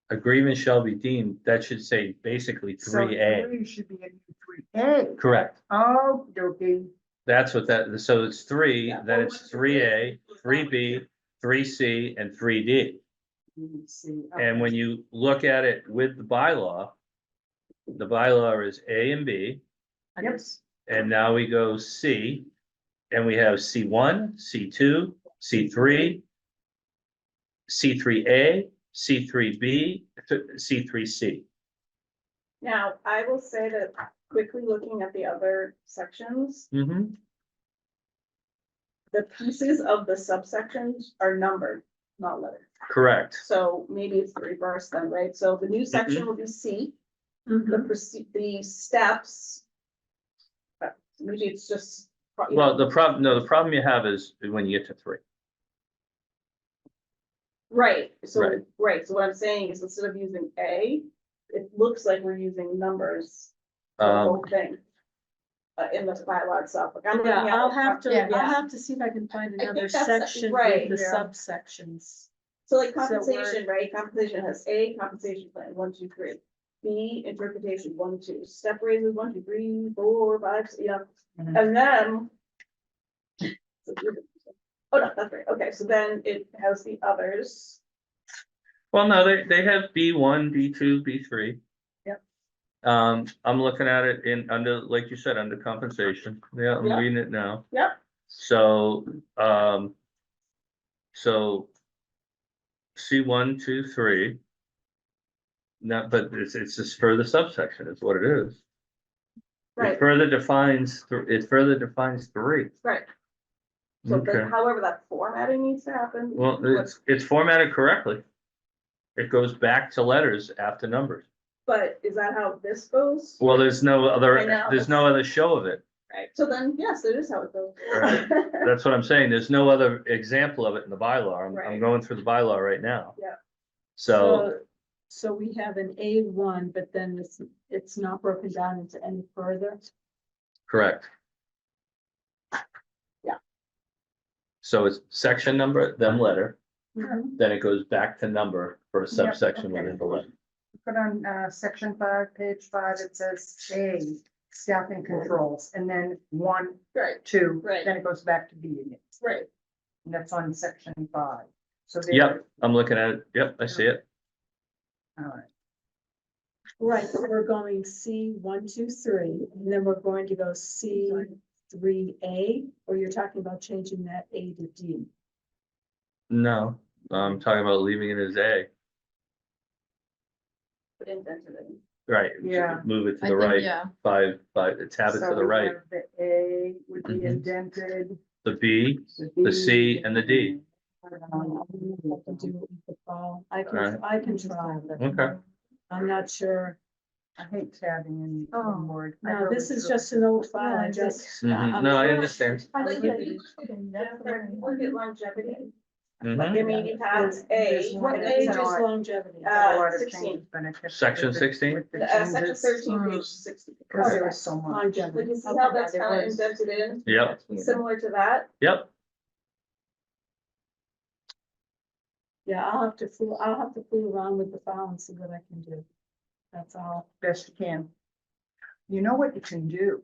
A grievance shall be deemed, that should say basically So 3A, 3 should be in 3A. correct, Oh, okay. that's what that, so it's 3, Yeah, then well, it's what's the 3A, difference? 3B, 3C, and 3D. Let me see. And when you look at it with the bylaw is A and B, Yep. and now we go C, and we have C1, C2, C3, C3A, C3B, C3C. now, I will say that quickly looking at the other sections, Mm-hmm. the pieces of the subsections are numbered, not lettered. Correct. So maybe it's the reverse then, right? So the new section Mm-hmm. will be C, Mhm. the steps. Maybe it's just. you Well, know, the problem you have is when you get to 3. Right, Right. so what I'm saying is instead of using A, it looks like we're using numbers for the whole thing. In the bylaw itself, like I'm looking Yeah, at. I'll it have to, from- I'll have to see if I can find think another that's section right, with the yeah. subsections. So like So we're- compensation, right, compensation has A, compensation plan, 1, 2, 3. B, interpretation, 1, 2, step raises, 1, 2, 3, 4, 5, you know, Mhm. and then. Oh, no, that's right, okay, so then it has the others. Well, no, they have B1, B2, B3. Yep. I'm looking at it under, like you said, under compensation. Yeah, I'm Yep. reading it now. Yep. So, so C1, 2, 3. No, but it's just further subsection is what it is. Right. It further defines, 3. Right. So Okay, then however that formatting needs to happen. well, it's formatted correctly. It goes back to letters after numbers. But is that how this goes? Well, there's no I other, know, there's no other show of it. Right, so then, yes, it is how it goes. Right. That's what I'm saying. There's no other example of it in the bylaw. I'm Right. going through the bylaw right now. Yeah. So, So we have an A1, but then it's not broken down into any further. correct. Yeah. So it's section number, then letter, Mhm. then it goes back to number for a subsection okay. within the letter. Put on, section 5, page 5, it says A, staffing controls, and then 1, Right, 2, Right. then it goes back to B again. right, And that's on section 5. So there. Yep, I'm looking at it. Yep, I see it. All right. Right, so we're going C1, 2, 3, and then we're going to go C3A, or you're talking about changing that A to D? No, I'm talking about leaving it as A. but indented in. Right. Yeah. Move it to I the think, right, yeah, 5, tab it So to the we right. have the A would be Mhm. indented. The B, the C, and the D. I have to do it with the file. I Alright. can try, but Okay. I'm not sure. I hate tabbing in Oh, Word. I No, really this is do. just an old file, I Yeah, just. Mhm. I'm No, I sure- understand. I like Look that at- you put in that Jennifer, one. look at longevity, Mhm. I mean, you have There's A, one What that's age is not- longevity? A lot of 16. changes, but I kept- Section with the- 16? with the section changes, 13, Mm. page 60. Because there Okay. was so much. But Longevity. you see how that's Okay, kind of it was- indented in, Yep, similar to that? yep. Yeah, I'll have to fool around with the file and see what I can do. That's all. Best you can. You know what you can do?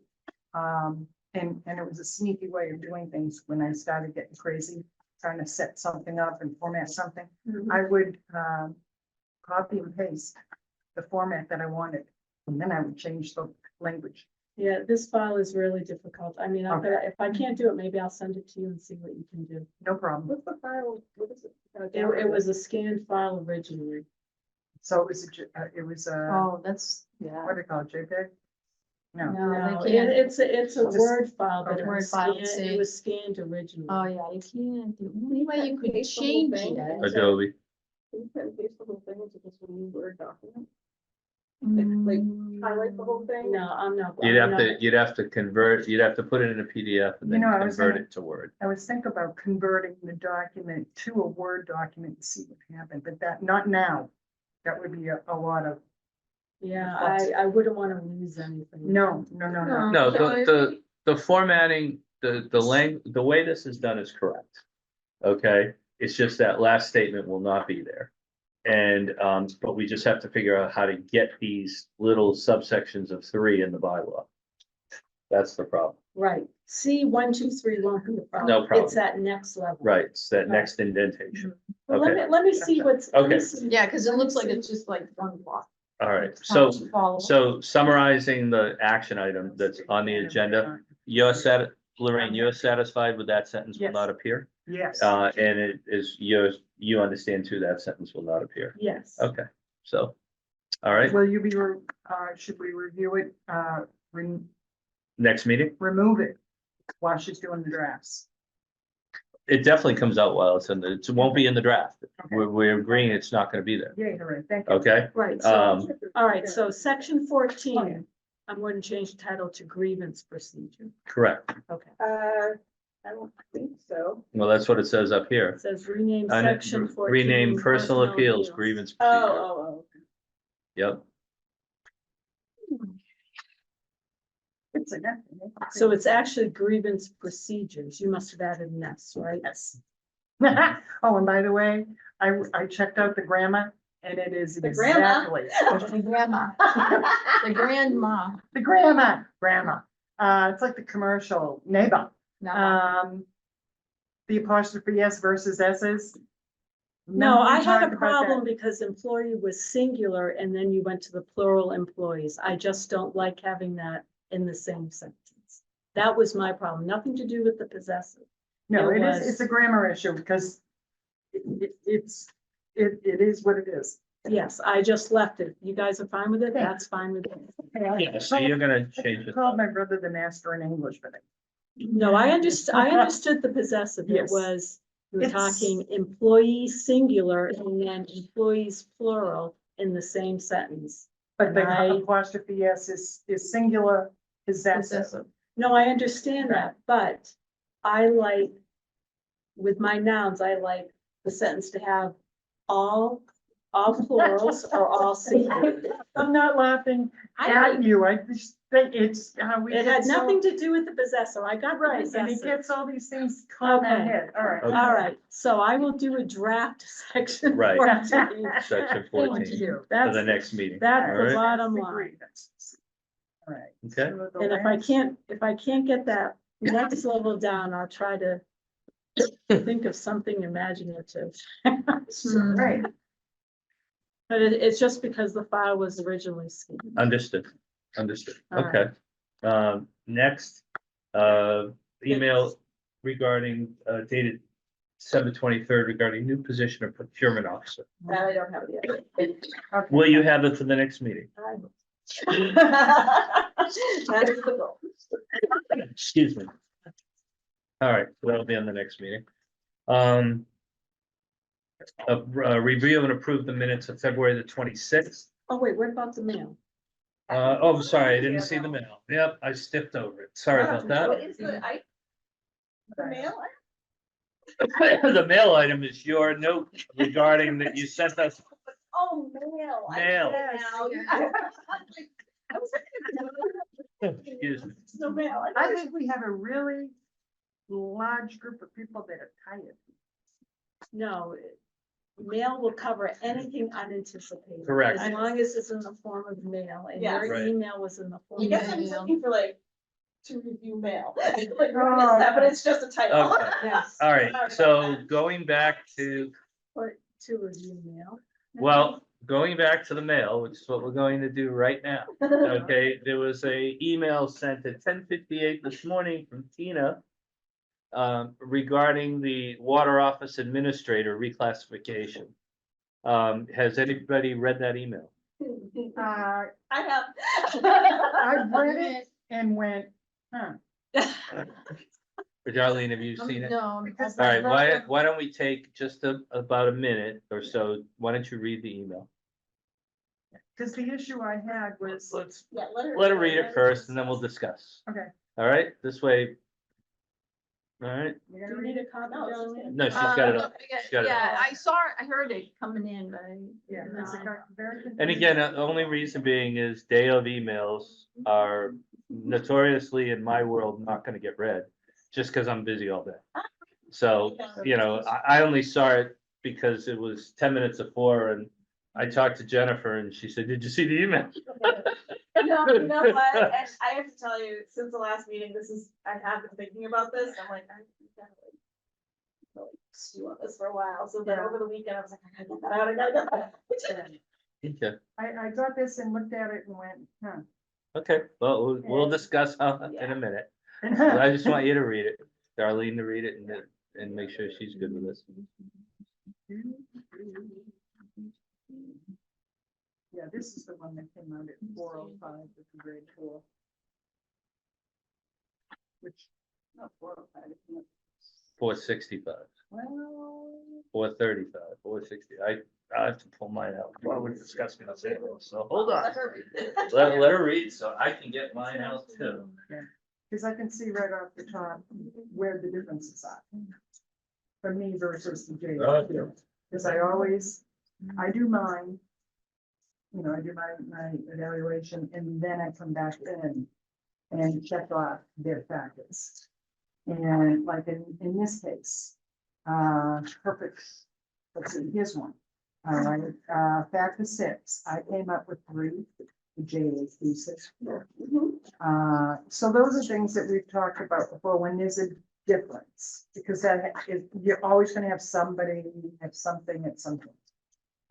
And it was a sneaky way of doing things when I started getting crazy, trying to set something up and format something. I would, copy and paste the format that I wanted, and then I would change the language. Yeah, this file is really difficult. I mean, Okay. if I can't do it, maybe I'll send it to you and see what you can do. No problem. What's the file, what is it? It was a scanned file originally. So it was it was a, Oh, that's, yeah. what do they call it, JPEG? No, No, No, they can't. it's a Just- Word file, but it Word was file, scanned, see. it was scanned originally. Oh, yeah, you can't. The only way you could Paste the whole change thing. it. Adobe. Can you cut and paste the whole thing into just a new Word document? Like, highlight the whole thing? No, I'm not. You'd I'm have not- you'd have to convert, you'd have to put it in a PDF and You then know, I was convert gonna- it to Word. I was thinking about converting the document to a Word document and see what happened, but that, not now. That would be a lot of Yeah, I wouldn't want to lose anything. No. No, the formatting, the way this is done is correct. Okay, it's just that last statement will not be there. And, but we just have to figure out how to get these little subsections of 3 in the bylaw. That's the problem, Right, C 1, 2, 3 won't be the problem. No problem. It's that next level. right? It's that next indentation. Well, let me see what's. let me Okay. see- Yeah, because it looks like it's just like one block. All right, It's hard so, to follow. so summarizing the action item that's on the agenda, Lorraine, you're satisfied with that sentence will Yes. not appear? Yes. And it is, you understand too, that sentence will not appear. Yes. Okay, so, all right, Will you be, should we review it, next meeting? remove it while she's doing the drafts? It definitely comes out while it's in the, it won't be in the draft. Okay. We're agreeing it's not gonna be there, Yeah, you're right, thank you. okay? Right, so, Um, all right, so section 14, I'm going to change the title to grievance procedure. correct. Okay. I don't think so. Well, that's what it says up It here. says rename I know- section 14. Rename personal appeals grievance procedure. Oh. Yep, It's a good. So it's actually grievance procedures. You must have added an S, right? Yes. Oh, and by the way, I checked out the grammar and it is The grammar? exactly. The grandma, the grandma. The grammar. It's like the commercial neighbor. The apostrophe S versus S's. No, I had Talked a about problem that. because employee was singular and then you went to the plural employees. I just don't like having that in the same sentence. That was my problem, nothing to do with the possessive. No, It it is, was- it's a grammar issue because it is what it is. Yes, I just left it. You guys are fine with it? That's fine with me. yeah, so you're gonna change I it. called my brother the master in English, but No, I understood the possessive. It Yes. was, we were It's- talking employee singular and then employees plural in the same sentence. but the I- apostrophe S is singular, possessive. Possessive. No, I understand that, but I like, with my nouns, I like the sentence to have all plurals or all singular. I'm not laughing at you, I just think it's how we. It get had so- nothing to do with the possessor. I got the Right, and he possessor. gets all these things caught in my Okay. head, all right. Okay. All right, so I will do a draft section. Right. 14. Section Thank 14 you. for That's, the next meeting. that's All the right, bottom The line. grievances. All right. okay, So the And if I can't get that next level down, I'll try to think of something imaginative. Right, But it's just because the file was originally scanned. understood, All okay. Next, email regarding, dated December 23rd regarding new position of procurement officer. That I don't have it yet. okay. Will you have it for the next meeting? That is the goal. Excuse me. All right, so that'll be on the next meeting. Review and approve the minutes of February the 26th. Oh, wait, what about the mail? Oh, sorry, I didn't see the mail. Yep, I skipped over it. Sorry about What that. is the mail? The mail item is your note regarding that you sent us. Oh, mail. I Mail. get it now. I was like, Excuse me. it's no mail. I think we have a really large group of people that are tired. No, mail will cover anything unanticipated. Correct. As long as it's in the form of mail, and your Yes. Right. email was in the form I of guess I'm just mail. looking for like, to review mail. Like, what is that? But it's just a title. Okay. Yes, All right, so going back to, or to review mail. well, going back to the mail, which is what we're going to do right now. Okay, there was a email sent at 10:58 this morning from Tina. Regarding the water office administrator reclassification. Has anybody read that email? I I have. read it and went, huh. Darlene, have you seen it? All No. right, why don't we take just about a minute or so? Why don't you read the email? Because the issue I had was, Let's Yeah, let her read it first and then we'll discuss. okay, All right, this way All right, You gonna read it, copy, No, it's just Jolene? no, she's got it up. She's got it up. Yeah, I heard it coming in, but I. Yeah. no. Very good. And again, the only reason being is day of emails are notoriously in my world not gonna get read, just because I'm busy all day. So, you know, I only saw it because it was 10 minutes of 4 and I talked to Jennifer and she said, did you see the email? No, you know what, and I have to tell you, since the last meeting, I have been thinking about this, I'm like, I gotta like stew on this for a while, so then Yeah. over the weekend, I was like, I gotta get that out, I gotta get that. Okay, I got this and looked at it and went, huh. okay, well, we'll discuss in a minute. I just want you to read it, Darlene to read it and make sure she's good with this. Yeah, this is the one that came out at 4:05 with the grade 4. Which, No, 405, it's not- 465, well, 435, 460. I have to pull mine out while we're discussing this. So hold on. Let her read it. Let her read so I can get mine out too. because I can see right off the top where the differences are. For me versus the J. Because I do mine. You know, I do my evaluation and then I come back in and check off their factors. And like in this case, perfect, let's see, here's one. All right, factor 6, I came up with 3, the JAQ 6. So those are things that we've talked about before when there's a difference, because that is, you're always gonna have somebody have something at some point.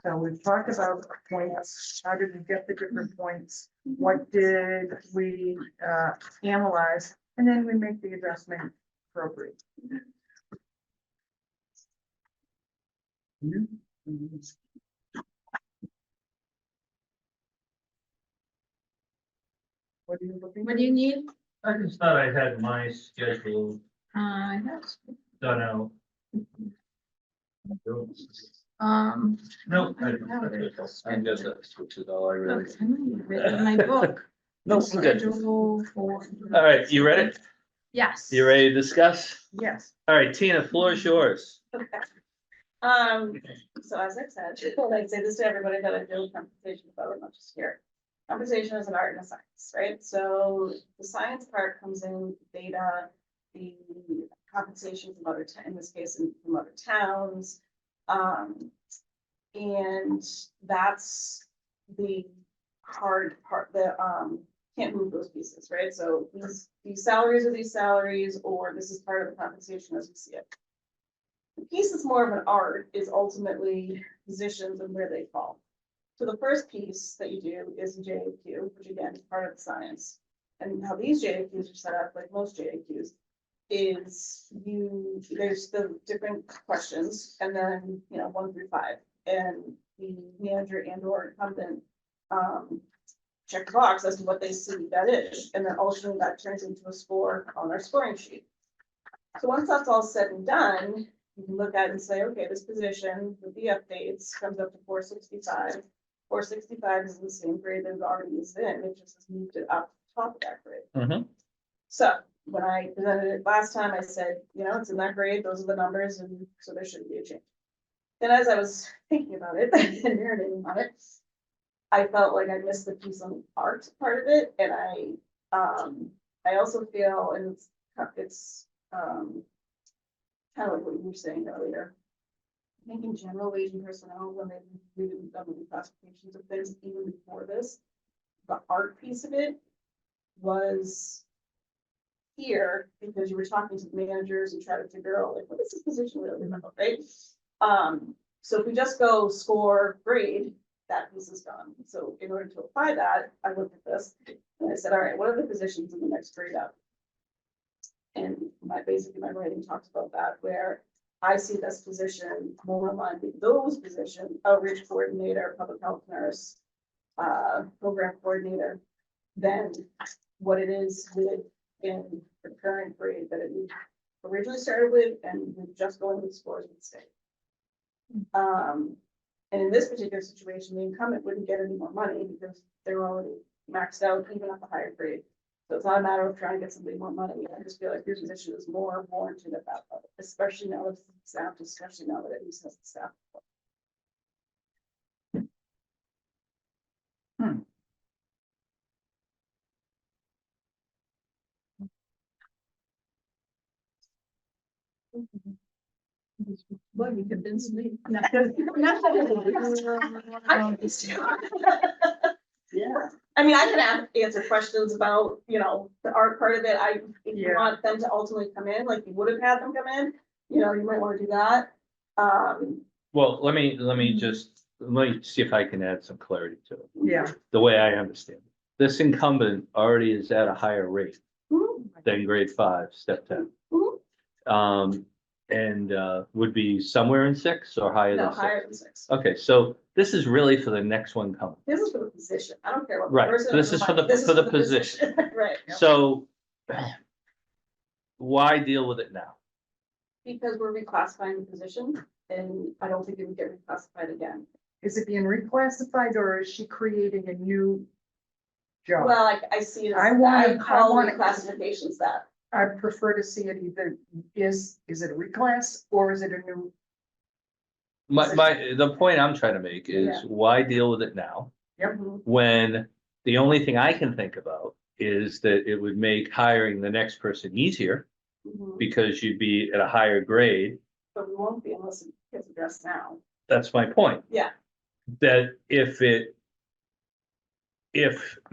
So we've talked about points, how did we get the different points? What did we analyze? And then we make the adjustment appropriate. What are you looking? What do you need? I just thought I had my schedule Yes. done out. No. No, I guess that's which is all I really. My book. No, I'm good. Schedule for. All right, you ready? Yes. You ready to discuss? Yes. All right, Tina, floor is yours. Okay. So as I've said, I say this to everybody that I do compensation about, not just here. Compensation is an art and a science, right? So the science part comes in data, the compensation from other, in this case, from other towns. And that's the hard part, that can't move those pieces, right? So these salaries are these salaries, or this is part of the compensation as we see it. The piece that's more of an art is ultimately positions and where they fall. So the first piece that you do is the JAQ, which again is part of the science. And how these JAQs are set up, like most JAQs, is there's the different questions and then, 1 through 5. And the manager and or incumbent check the box as to what they see that is. And then ultimately that turns into a score on our scoring sheet. So once that's all said and done, you can look at it and say, okay, this position with the updates comes up to 465. 465 is the same grade that it already is in, it just has moved it up to the top of that grade. So when I presented it last time, I said, it's in that grade, those are the numbers, and so there shouldn't be a change. Then as I was thinking about it and narrating on it, I felt like I missed the piece on the art part of it, and I also feel, and it's kind of like what you were saying earlier. I think in general, wage and personnel, when they really done the classifications of things even before this, the art piece of it was here because you were talking to the managers and try to figure out like, what is this position really about, right? So if we just go score grade, that piece is gone. So in order to apply that, I looked at this and I said, all right, what are the positions in the next grade up? And basically my writing talks about that, where I see this position more in line with those positions, outreach coordinator, public health nurse, program coordinator, than what it is with in the current grade that it originally started with, and we're just going with scores with state. And in this particular situation, the incumbent wouldn't get any more money because they're already maxed out even at the higher grade. So it's not a matter of trying to get somebody more money, I just feel like your position is more warranted at that level, especially now that it's staffed, especially now that it has the staff. Well, you convinced me. Yeah, I mean, I can answer questions about, the art part of it, if you Yeah. want them to ultimately come in, like you would have had them come in, you might wanna do that. Well, let me see if I can add some clarity to it, Yeah. the way I understand it. This incumbent already is at a higher rate Mhm, than grade 5, step 10. mhm. And would be somewhere in 6 or higher No, than higher 6? than 6. Okay, so this is really for the next one coming. This is for the position, I don't care what. the Right, person this is for money. This for the position. Right, So why deal with it now? because we're reclassifying the position, and I don't think it would get reclassified again. Is it being reclassified or is she creating a new job? Well, I see it as, I wanna- I call I wanna- reclassifications that. I prefer to see it either, is it a reclass or is it a new? The point I'm trying to make is Yeah. why deal with it now? Yep. When the only thing I can think about is that it would make hiring the next person easier Mhm. because you'd be at a higher grade. But we won't be unless it gets addressed now. That's my point. Yeah. That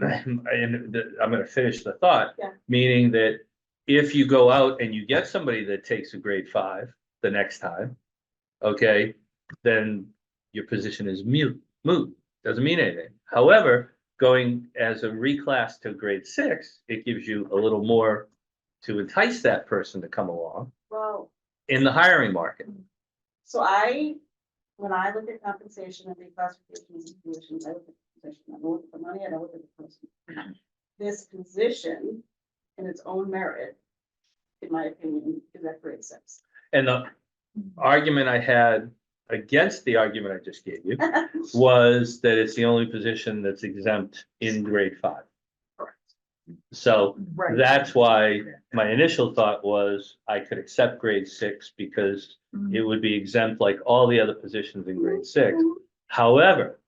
and I'm gonna finish the thought. Yeah. Meaning that if you go out and you get somebody that takes a grade 5 the next time, okay, then your position is moot, doesn't mean anything. However, going as a reclass to grade 6, it gives you a little more to entice that person to come along Well, in the hiring market. so when I look at compensation and reclassifications and positions, I look at the position, I don't look at the money, I don't look at the person. This position, in its own merit, in my opinion, is at grade 6. And the argument I had against the argument I just gave you was that it's the only position that's exempt in grade 5. Correct. So Right. that's why my initial thought was I could accept grade 6 because it would be exempt like all the other positions in grade 6. However,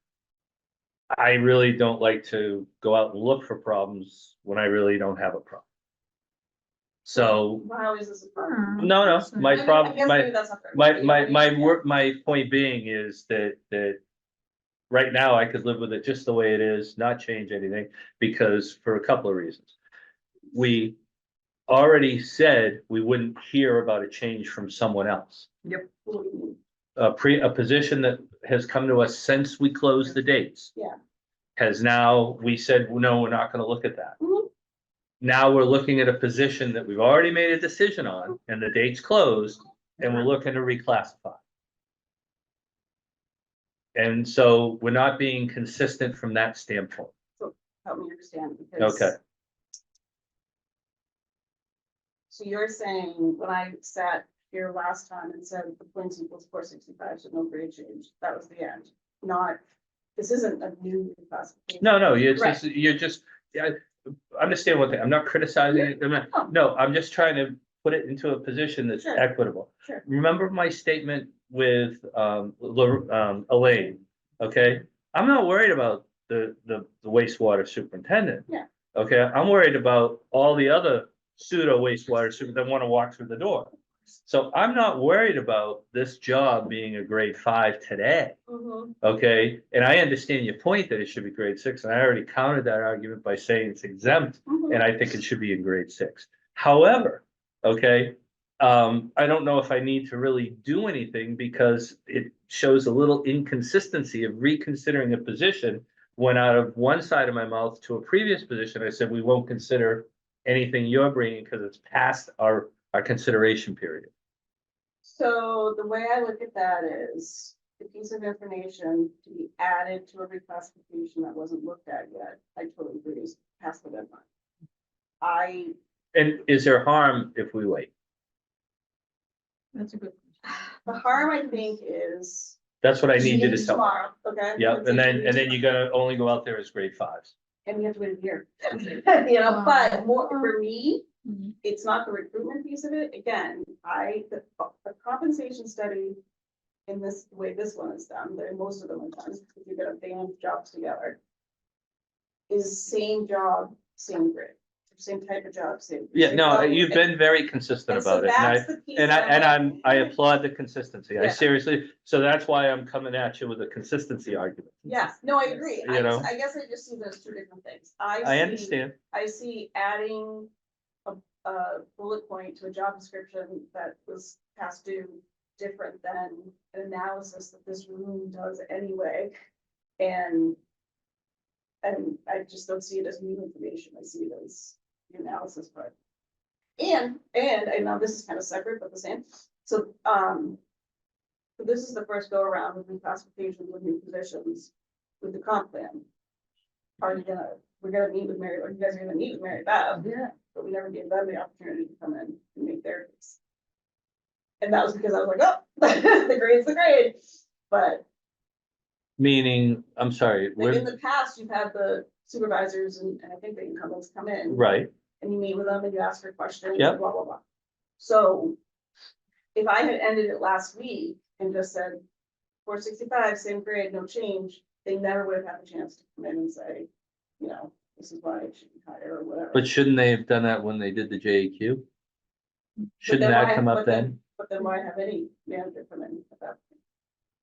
I really don't like to go out and look for problems when I really don't have a problem. So, How is this a problem? no, my I mean, problem, I guess maybe that's not fair. my point being is that right now I could live with it just the way it is, not change anything, because for a couple of reasons. We already said we wouldn't hear about a change from someone else. A position that has come to us since we closed the dates. Yeah. We said, no, we're not gonna look at that. Mhm. Now we're looking at a position that we've already made a decision on and the date's closed and we're looking to reclassify. And so we're not being consistent from that standpoint. Help me understand, because. Okay. So you're saying, when I sat here last time and said the points equals 465, so no grade change, that was the end, not, this isn't a new classification. No, Right. you're just, yeah, understand one thing, I'm not criticizing it, no, I'm just trying to put it into a position that's Sure. equitable. Sure. Remember my statement with, Elaine, okay? I'm not worried about the wastewater superintendent. Yeah. Okay, I'm worried about all the other pseudo wastewater super that wanna walk through the door. So I'm not worried about this job being a grade 5 today. Mhm. Okay, and I understand your point that it should be grade 6, and I already countered that argument by saying it's exempt, Mhm. and I think it should be in grade 6. However, okay, I don't know if I need to really do anything because it shows a little inconsistency of reconsidering a position. When out of one side of my mouth to a previous position, I said, we won't consider anything you're bringing because it's past our consideration period. So the way I look at that is the piece of information to be added to a reclassification that wasn't looked at yet, I totally agree, is past the deadline. And is there harm if we wait? That's a good. The harm, I think, is. That's what I need you to tell me. Tomorrow, okay? Yeah, and then you're gonna only go out there as grade 5s. and we have to wait a year. You know, but more, for me, Mhm. it's not the recruitment piece of it. Again, the compensation study in this, the way this one is done, most of them are done, if you get a band of jobs together, is same job, same grade, same type of job, same. Yeah, same no, level. you've been very consistent And so about it, that's the piece. that I'm I like, applaud the consistency, I Yeah. seriously, so that's why I'm coming at you with a consistency argument. Yeah, no, I agree. You know? I guess I just see those two different things. I understand, I see adding a bullet point to a job description that was past due different than an analysis that this room does anyway. And I just don't see it as new information. I see it as the analysis part. And I know this is kind of separate, but the same. So, so this is the first go around with reclassification with new positions with the comp plan. We're gonna meet with Mary, or you guys are gonna meet with Mary Beth, Yeah. but we never gave them the opportunity to come in and make their case. And that was because I was like, oh, the grade's the grade. But meaning, I'm sorry, like in we're, the past, you've had the supervisors and I think the incumbents come in. right, And you meet with them and you ask for questions, Yep. blah, blah, blah. So if I had ended it last week and just said 465, same grade, no change, they never would have had the chance to come in and say, you know, this is why I should be higher or whatever. but shouldn't they have done that when they did the JAQ? Shouldn't then that why- come up but then? But then why have any manager come in at that point?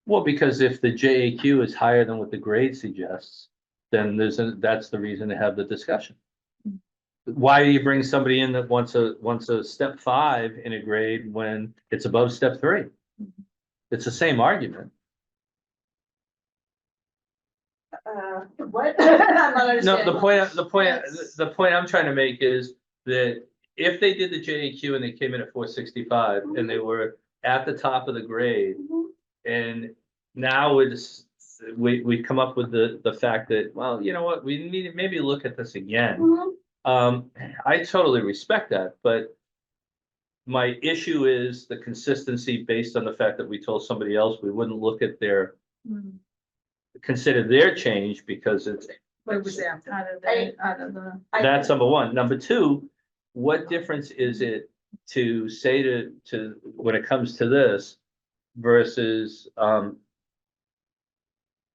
Well, because if the JAQ is higher than what the grade suggests, then that's the reason to have the discussion. Why do you bring somebody in that wants a step 5 in a grade when it's above step 3? It's the same argument. What? I'm not No, understanding. the point I'm trying to make is that if they did the JAQ and they came in at 465 and they were at the top of the grade, Mhm. and now we come up with the fact that, well, you know what, we need to maybe look at this again. Mhm. I totally respect that, but my issue is the consistency based on the fact that we told somebody else we wouldn't look at Mhm. consider their change because it's, What was after? Out of the. that's number one. Number two, what difference is it to say to, when it comes to this versus,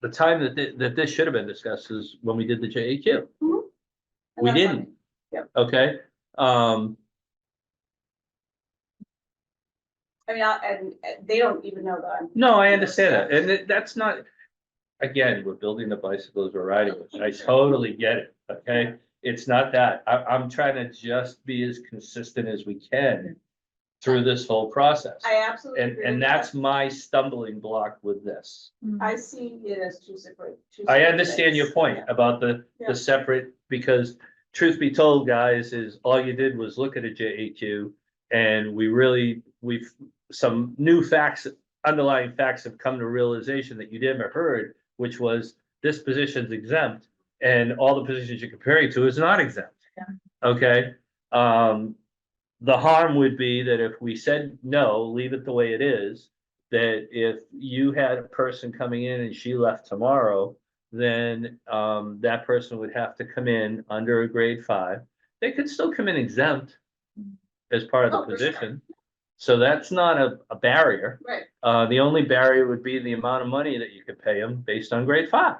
the time that this should have been discussed is when we did the JAQ. And We that's didn't. fine. Yep. Okay, I mean, and they don't even know that I'm. no, I understand that, and that's not, again, we're building the bicycles, we're riding it, I totally get it, okay? It's not that, I'm trying to just be as consistent as we can through this whole process. I absolutely And, agree. and with that's that. my stumbling block with this. I see it as two separate. I understand your point Yeah. about Yeah. the separate, because truth be told, guys, is all you did was look at a JAQ. And we've, some new facts, underlying facts have come to realization that you never heard, which was this position's exempt and all the positions you're comparing to is not exempt. Yeah. Okay, the harm would be that if we said, no, leave it the way it is, that if you had a person coming in and she left tomorrow, then, that person would have to come in under a grade 5. They could still come in exempt as part of the Oh, for sure. position. So that's not a barrier. Right, The only barrier would be the amount of money that you could pay them based on grade 5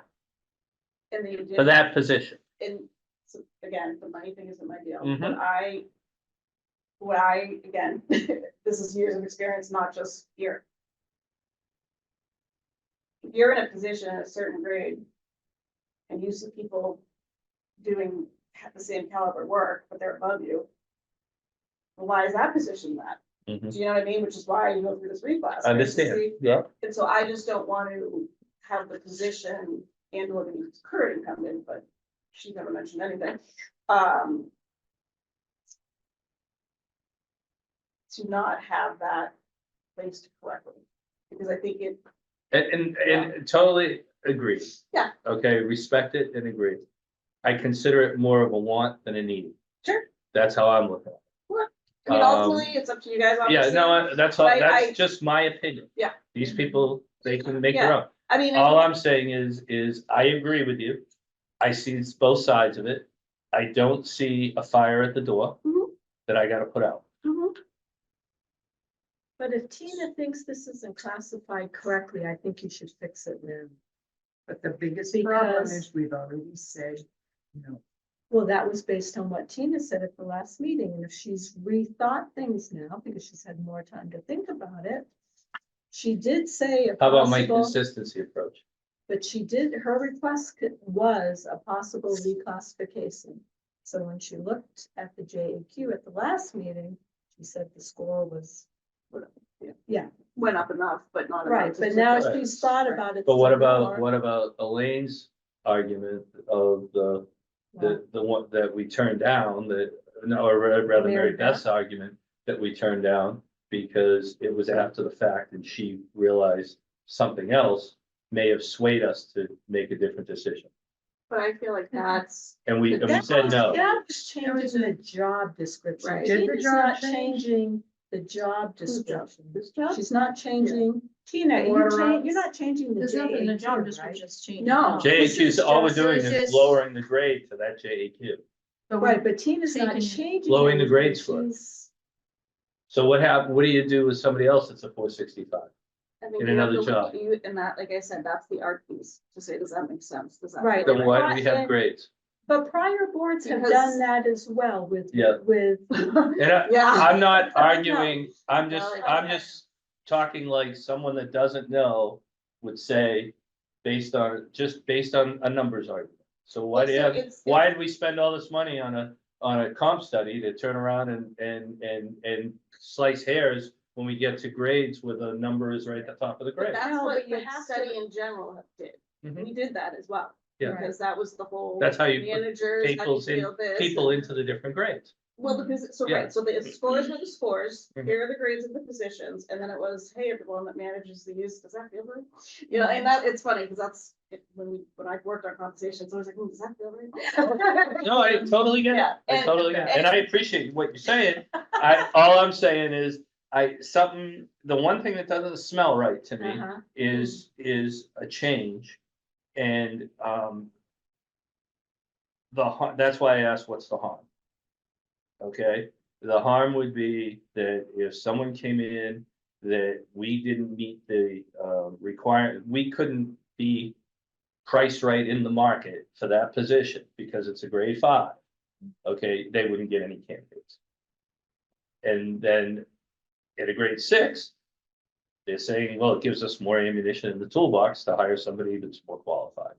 and the. for that position. And so, again, the money thing isn't my deal, Mhm. but again, this is years of experience, not just here. If you're in a position at a certain grade and you see people doing the same caliber work, but they're above you, well, why is that position that? Mhm. Do you know what I mean? Which is why you go through this reclass. right? To Understand, see- yeah. And so I just don't want to have the position and or the current incumbent, but she never mentioned anything. To not have that placed correctly, because I think it, And totally agree. Yeah. Okay, respect it and agree. I consider it more of a want than a need. Sure. That's how I'm looking at it. I mean, ultimately, it's up to you guys. Yeah, obviously. no, that's all, But I- that's just my opinion. Yeah. These people, they can make their own. I mean, All I'm saying is I agree with you. I see both sides of it. I don't see a fire at the door Mhm. that I gotta put out. But if Tina thinks this isn't classified correctly, I think you should fix it now. But the biggest problem Because- is we've already said, no. Well, that was based on what Tina said at the last meeting, and if she's rethought things now, because she's had more time to think about it. She did say a How about my possible, consistency approach? but she did, her request was a possible reclassification. So when she looked at the JAQ at the last meeting, she said the score was, yeah, Went up enough, but not. right, enough but to now take it. she's thought about it. But what some about, more. Elaine's argument of the one that we turned down, that, no, or rather Mary Mary Beth's argument that we turned down because it was after the fact and she realized something else may have swayed us to make a different decision. But I feel like that's, And we That said was- no. That was changing the job description. Right. Did the Tina's job not change? changing the job Whose job? description. this job. She's not changing, Tina, you're not changing the There's nothing in the job JAQ, right? description that's changing. No. JAQ, This is all we're just- doing this is is- lowering the grade to that JAQ. But Right, but Tina's not taking- changing. Lowering the anything. grade score. She's- So what do you do with somebody else that's a 465? I think in you have another to look job. at you, and that, like I said, that's the art piece, to say, does that make sense? Does that? Right. feel Then right? why do we have grades? But prior boards have Because- done that as well with, Yeah. with, And Yeah. I'm not arguing, I'm No, I'm okay. just talking like someone that doesn't know would say, based on a numbers argument. So why do you Well, so have, it's- why did we spend all this money on a comp study to turn around and slice hairs when we get to grades where the number is right at the top of the But grade? that's No, what but you the have study to- in general did. Mhm. We did that as well. Yeah. Because that was the whole. That's how you put Managers, how do you People's in, feel this? people and- into the different grades. Well, because, so Yeah. right, so the scores were the scores, Mhm. here are the grades of the positions, and then it was, hey, everyone that manages these, does that feel right? You know, and that, it's funny, because that's, when I worked on compensation, so I was like, does that feel right? No, I totally get it. Yeah, I and- totally get it. And I appreciate what you're saying. All I'm saying is, the one thing that doesn't smell right to me uh-huh. is a change. And, that's why I asked, what's the harm? Okay, the harm would be that if someone came in that we didn't meet the, we couldn't be priced right in the market for that position because it's a grade 5. Okay, they wouldn't get any candidates. And then at a grade 6, they're saying, well, it gives us more ammunition in the toolbox to hire somebody that's more qualified.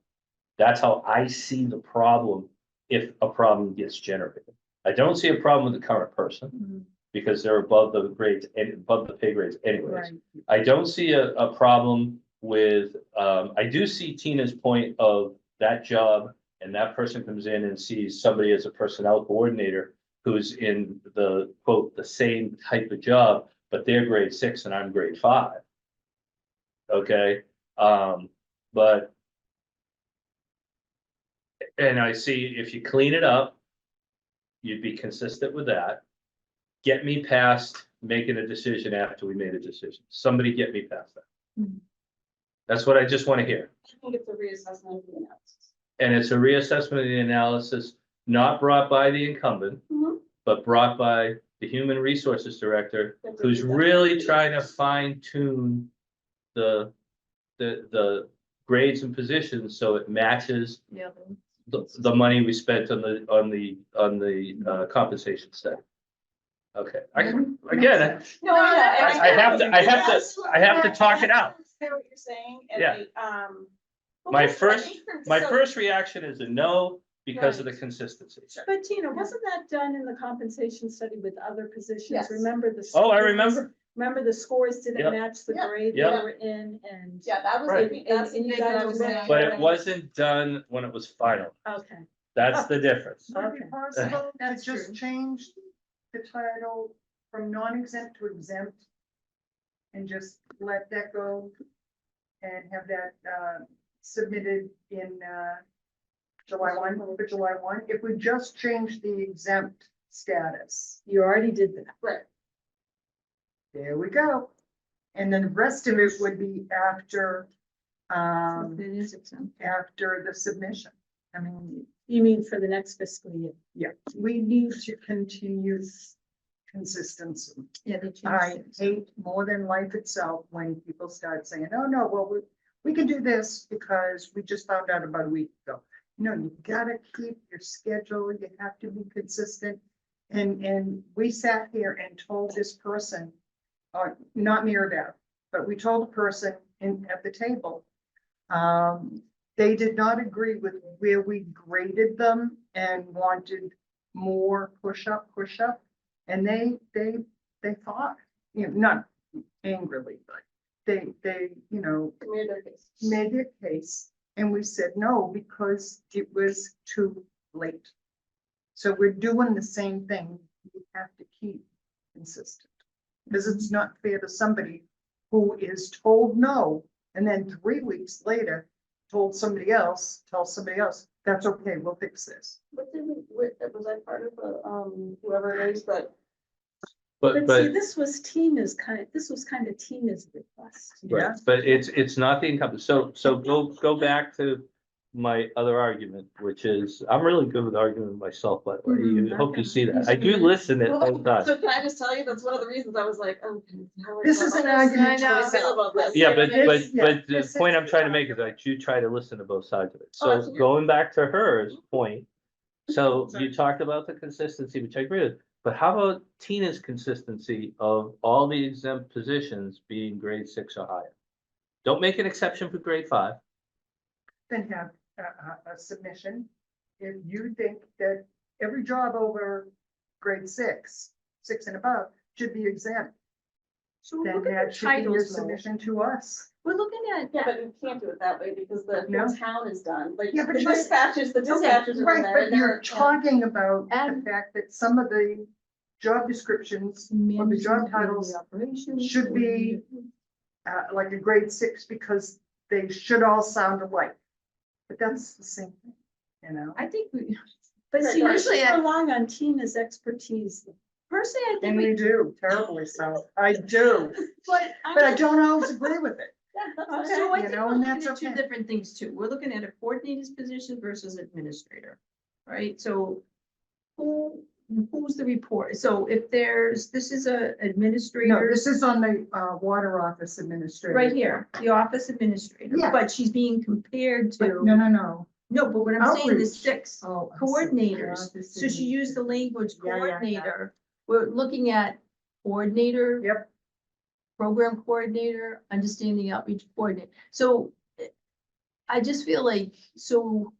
That's how I see the problem if a problem gets generated. I don't see a problem with the current person Mhm. because they're above the grades and above the pay grades anyways. Right. I don't see a problem with, I do see Tina's point of that job and that person comes in and sees somebody as a personnel coordinator who's in the quote, the same type of job, but they're grade 6 and I'm grade 5. Okay, but and I see if you clean it up, you'd be consistent with that. Get me past making a decision after we made a decision. Somebody get me past that. Mhm. That's what I just want to hear. I think it's a reassessment of the analysis. And it's a reassessment of the analysis, not brought by the incumbent, Mhm. but brought by the human resources director, who's really trying to fine tune the grades and positions so it matches Yeah. the money we spent on the compensation study. Okay, again, No, I have to talk it out. I understand what you're saying, and Yeah. well, My that's what I first- think for- My so- first reaction is a no because of the Right. consistency. But Tina, wasn't that done in the compensation study with other positions? Yes. Remember the. Oh, I scores- remember. Remember the scores didn't Yep. match the Yeah. grade they Yep. were in and. Yeah, that was, Right. that's the And you thing guys that I was were- saying. But it wasn't done when it was final. Okay. That's the difference. Would it be Okay. possible to That's just true. change the title from non-exempt to exempt? And just let that go and have that submitted in July 1, for July 1? If we just change the exempt status, You already did that. Right, there we go. And then the rest of it would be after, It is exempt. after the submission. I mean, You mean for the next fiscal year? yeah, we need to continue consistency. Yeah, they changed I it. hate more than life itself when people start saying, oh, no, well, we can do this because we just found out about a week ago. No, you gotta keep your schedule, you have to be consistent. And we sat here and told this person, not Mirabelle, but we told the person at the table. They did not agree with where we graded them and wanted more push up. And they fought, you know, not angrily, but they, you know, Made their case. made their case. And we said no, because it was too late. So we're doing the same thing. We have to keep consistent. Because it's not fair to somebody who is told no, and then 3 weeks later, tells somebody else, that's okay, we'll fix this. What did we, was I part of the, whoever it is, but But, But see, but, this was kind of Tina's request. Yeah. but it's not the incumbent. So go back to my other argument, which is, I'm really good with arguing with myself, by the way. You hope you see that. I do listen at both times. so can I just tell you, that's one of the reasons I was like, oh. This is an argument. How do I feel about this? Yeah, but This- yeah, the this point is- I'm trying to make is I do try to listen to both sides of it. Oh, So absolutely. going back to her point, so you talked about the consistency, which I agree with, but how about Tina's consistency of all the exempt positions being grade 6 or higher? Don't make an exception for grade 5. Then have a submission. If you think that every job over grade 6 and above should be exempt, So then look at that the should be your titles, though. submission to us. We're looking at, Yeah, but you can't do it that way because the No. whole town is done, like, Yeah, the but you're- dispatchers are in Right, there. but and you're they're- talking about the And- fact that some of the job descriptions, or the job titles should be like a grade 6 because they should all sound alike. But that's the same thing, you know? I think we, But see, Right, we're right. just relying on Tina's expertise. personally, I think And we do terribly so. I do, but but I don't always agree with it. Yeah, that's Okay. okay. So I You think know, we're and looking that's at two okay. different things too. We're looking at a coordinator's position versus administrator. Right, so who's the report? So if this is a No, administrator, this is on the water office administrator. right here, the office administrator, Yeah. but she's being compared But to. no. No, but what I'm saying, the Outreach. 6 Oh, I see. coordinators, so she used the language Yeah, yeah, yeah. coordinator. We're looking at coordinator. Yep. Program coordinator, understanding outreach coordinator. So I just feel like, so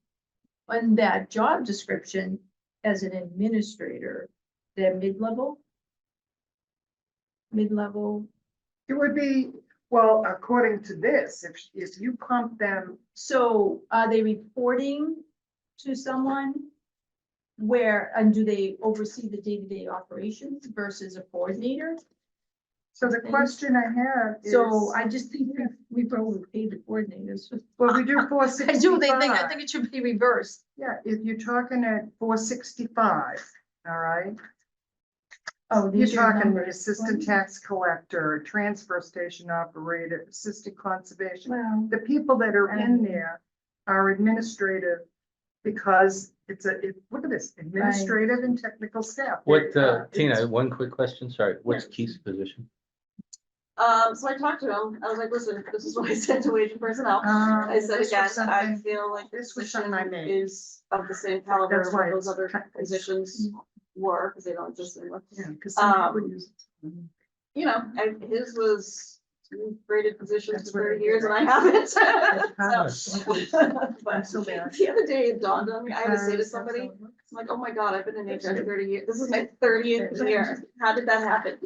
on that job description as an administrator, they're mid-level? Mid-level, It would be, well, according to this, if you pump them, so are they reporting to someone? Where, and do they oversee the day-to-day operations versus a coordinator? so the question I have is. So I just think we probably pay the coordinators. Well, we do 465. I do, I think it should be reversed. Yeah, if you're talking at 465, all right? Oh, You're these are talking the numbers. assistant tax collector, transfer station operator, assistant conservation. Well, The people that are in there are administrative because look at this, administrative and technical staff. What, It's- Tina, one quick question, sorry, what's Yeah. Keith's position? So I talked to him, I was like, listen, this is what I said to wage and personnel. I said this was again, I something- feel like this this was position something I made. is of the same caliber That's as why what those it's other kind of- positions were, because they don't exist anymore. Yeah, because some people Um, use. You know, and his was graded positions That's for what I 30 years did. and I haven't. That's But I'm so bad. the other day it dawned on me, I had to say to Because somebody, that's how it I'm like, oh my God, I've been in HR 30 years. This is my 30th year. How did that happen?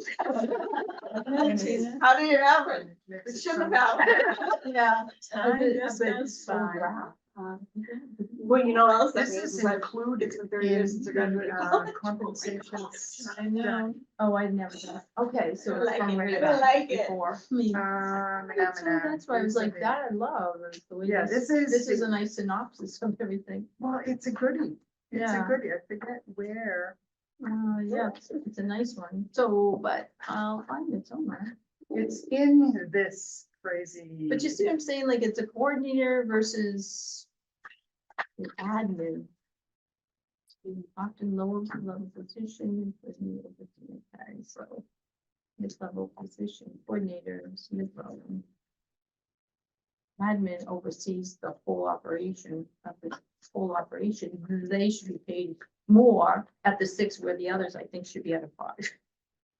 Jeez, how did it happen? works. It shouldn't have happened. yeah. Time bit- just bit goes so by. rough. Well, you know what else that This means? is is that included it's been 30 years since I in graduated the college. compensation. I know. Oh, I'd never done. Okay, so I it's like from it. way I back like it. before. Me. That's why I was like, that I love. Is the way Yeah, this is- This is a nice synopsis of everything. Well, it's a goodie. It's a Yeah. goodie. I forget where. Yeah, it's a nice one. So, but I'll find it somewhere. It's in this crazy. But you see what I'm saying? Like it's a coordinator versus the admin. The often lower level position, okay, so. Mid-level position, coordinators, mid-level. Admin oversees the whole operation of the whole operation, they should be paid more at the 6 where the others, I think, should be at a 5.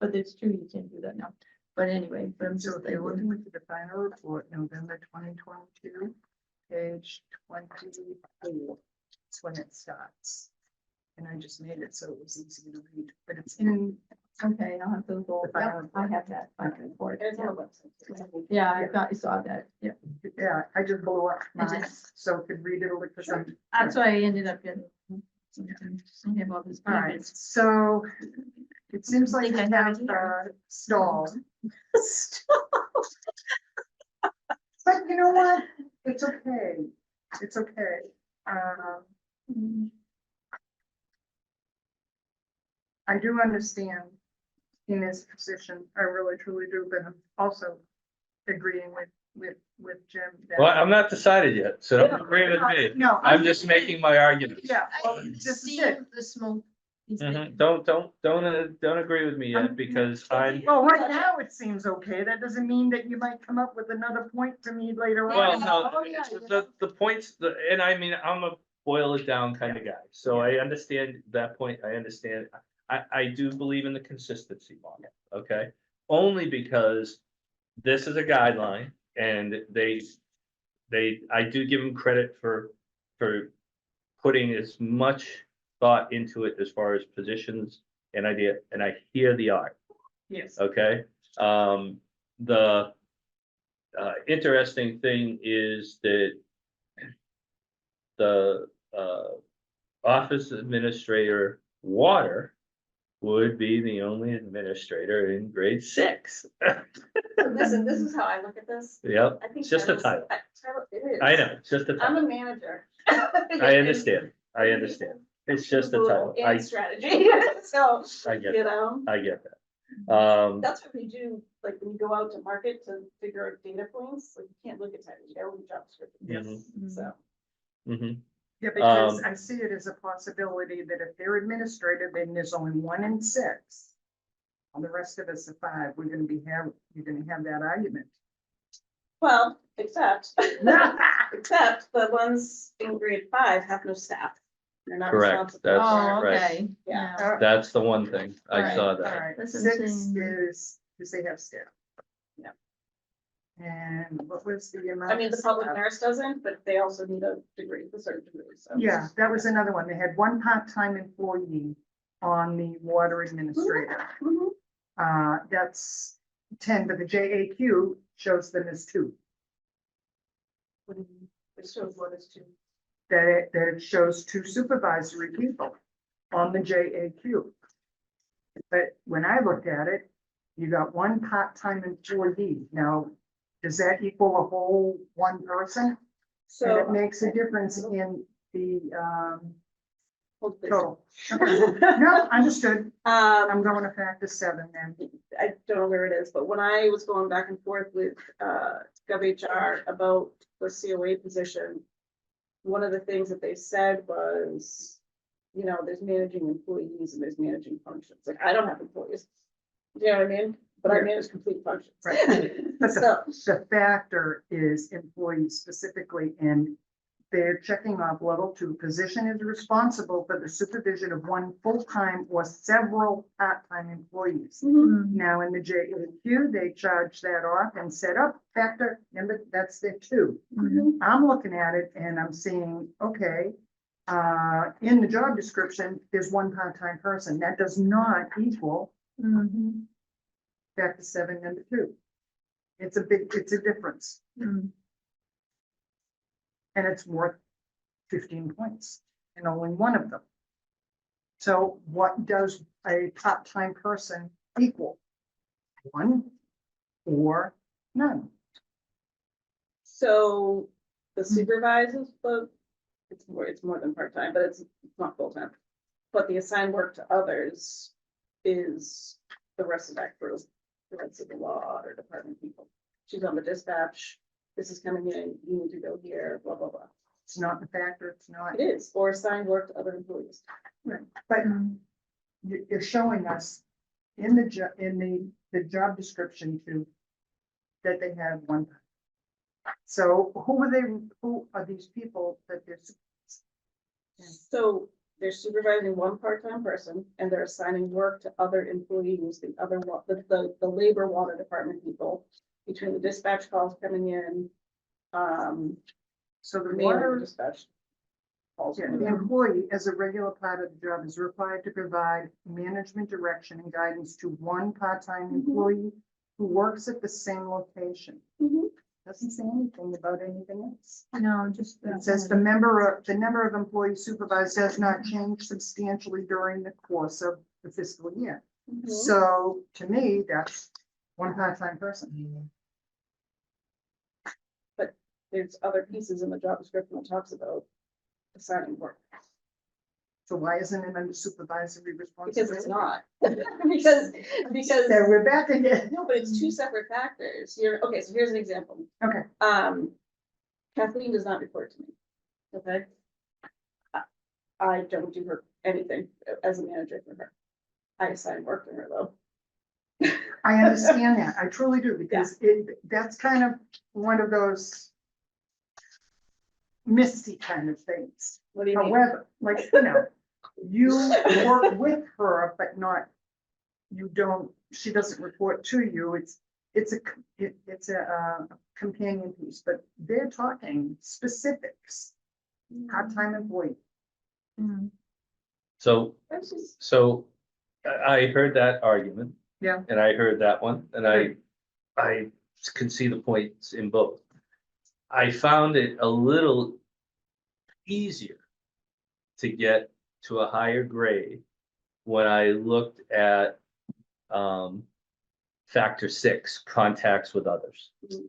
But it's true, you can't do that now, but anyway, but I'm So just if you're looking thinking, at the final report, November 2022, page 24, that's when it starts. And I just made it so it was easy to read, but it's in, okay, I'll have to go, The final I have that final report. It's on the website. Yeah, I saw that, yeah, yeah, I just blew up I mine, just- so could read it a little bit. that's why I ended up getting. I have all these All right, pages. so it seems like Think I I have have it here. stalled. But you know what? It's okay. It's okay. Mm, I do understand in his position, I really truly do, but I'm also agreeing with Jim. that- Well, I'm not decided yet, so don't agree with me. No. I'm just making my arguments. Yeah, well, I this is see it. the smoke. He's Mhm. making. Don't agree with me yet, because I'm, Well, right now it seems okay. That doesn't mean that you might come up with another point to me later well, on. no, Oh, yeah, the points, and I mean, I'm a boil it down kind of guy, so I understand that point, I understand. I do believe in the consistency model, okay? Only because this is a guideline, and I do give them credit for putting as much thought into it as far as positions and idea, and I hear the art, Yes. okay? The interesting thing is that the office administrator water would be the only administrator in grade 6. So listen, this is how I look at this. Yep, I think it's just a Tyrell's- title. Tyrell- it is. I know, it's just a I'm a title. manager. I understand, I understand. It's just a title. And strategy, so, I get you that, know, I get that. that's what we do, like, when you go out to market to figure out data points, like, you can't look at titles, you gotta look at job description. Mhm. So, Mhm. Yeah, because Um, I see it as a possibility that if they're administrative, then there's only 1 in 6. And the rest of us are 5, you're gonna have that argument. well, except the ones in grade 5 have no staff. They're not Correct, responsible. that's Oh, right. okay, Yeah. yeah. That's the one thing, I Alright, saw All that. right, That's 6 insane. is, because they have staff. Yeah. And what was the amount? I mean, the of public staff? nurse doesn't, but they also need a degree, a certain degree, so. Yeah, that was another one. They had 1 part-time employee on the water administrator. Mhm. That's 10, but the JAQ shows them as 2. What do you- It shows what is to. That it shows 2 supervisory people on the JAQ. But when I looked at it, you got 1 part-time employee. Now, does that equal a whole 1 person? And So. it makes a difference in the Hold please. total. No, understood. I'm Um, going to factor 7 then. I don't know where it is, but when I was going back and forth with, GovHR about the COA position, one of the things that they said was, you know, there's managing employees and there's managing functions. Like, I don't have employees. You know what I mean? But I Yeah. manage complete functions. Right. But So, the factor is employees specifically, and they're checking off level 2. Position is responsible for the supervision of 1 full-time or several part-time employees. mhm, Mm, Now, in the JAQ, they charge that off and set up factor, number, that's their 2. mhm. I'm looking at it and I'm seeing, okay, in the job description, there's 1 part-time person. That does not equal mhm, factor 7, number 2. It's a difference, mm. and it's worth 15 points, and only 1 of them. So what does a part-time person equal? 1 or none? So the Hmm. supervisors, but it's more than part-time, but it's not full-time. But the assigned work to others is the rest of that crew, the rest of the law or department people. She's on the dispatch, this is coming in, you need to go here, blah, blah, blah. It's not a factor, it's not, It is, or assigned work to other employees. but you're showing us in the job description too, that they have one. So who are these people that they're? So they're supervising one part-time person and they're assigning work to other employees, the labor water department people. Between the dispatch calls coming in, So the mainly the water, dispatch. Calls yeah, coming the in. employee, as a regular part of the job, is required to provide management direction and guidance to one part-time Mhm. employee who works at the same location. Mhm. Doesn't say anything about anything else. No, just. It says the number of employees supervised does not change substantially during the course of the fiscal year. Mhm. So to me, that's one part-time person. There's other pieces in the job description that talks about assigning work, So why isn't it under supervisory responsibility? because it's not. Because, Then we're back again. no, but it's two separate factors. Okay, so here's an example. Okay. Kathleen does not report to me, okay? I don't do her anything as a manager for her. I assign work to her though. I understand that. I truly do, because that's kind of one of those misty kind of things. What do you mean? However, like, you work with her, but not, you don't, she doesn't report to you. It's a companion piece, but they're talking specifics, part-time employee. So, That's just- so I heard that argument. Yeah. And I heard that one, and I can see the points in both. I found it a little easier to get to a higher grade when I looked at factor 6, contacts with others. Mhm.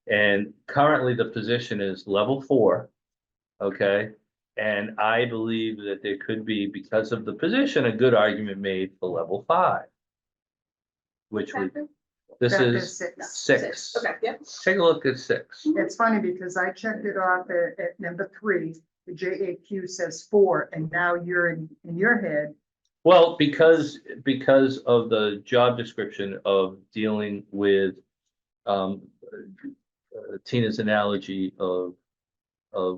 And currently the position is level 4, okay? And I believe that there could be, because of the position, a good argument made for level 5. Which would, Factor? this Factor is six. 6. Okay, yep. Take a look at 6. It's funny because I checked it off at number 3, the JAQ says 4, and now you're in your head. Well, because of the job description of dealing with Tina's analogy of I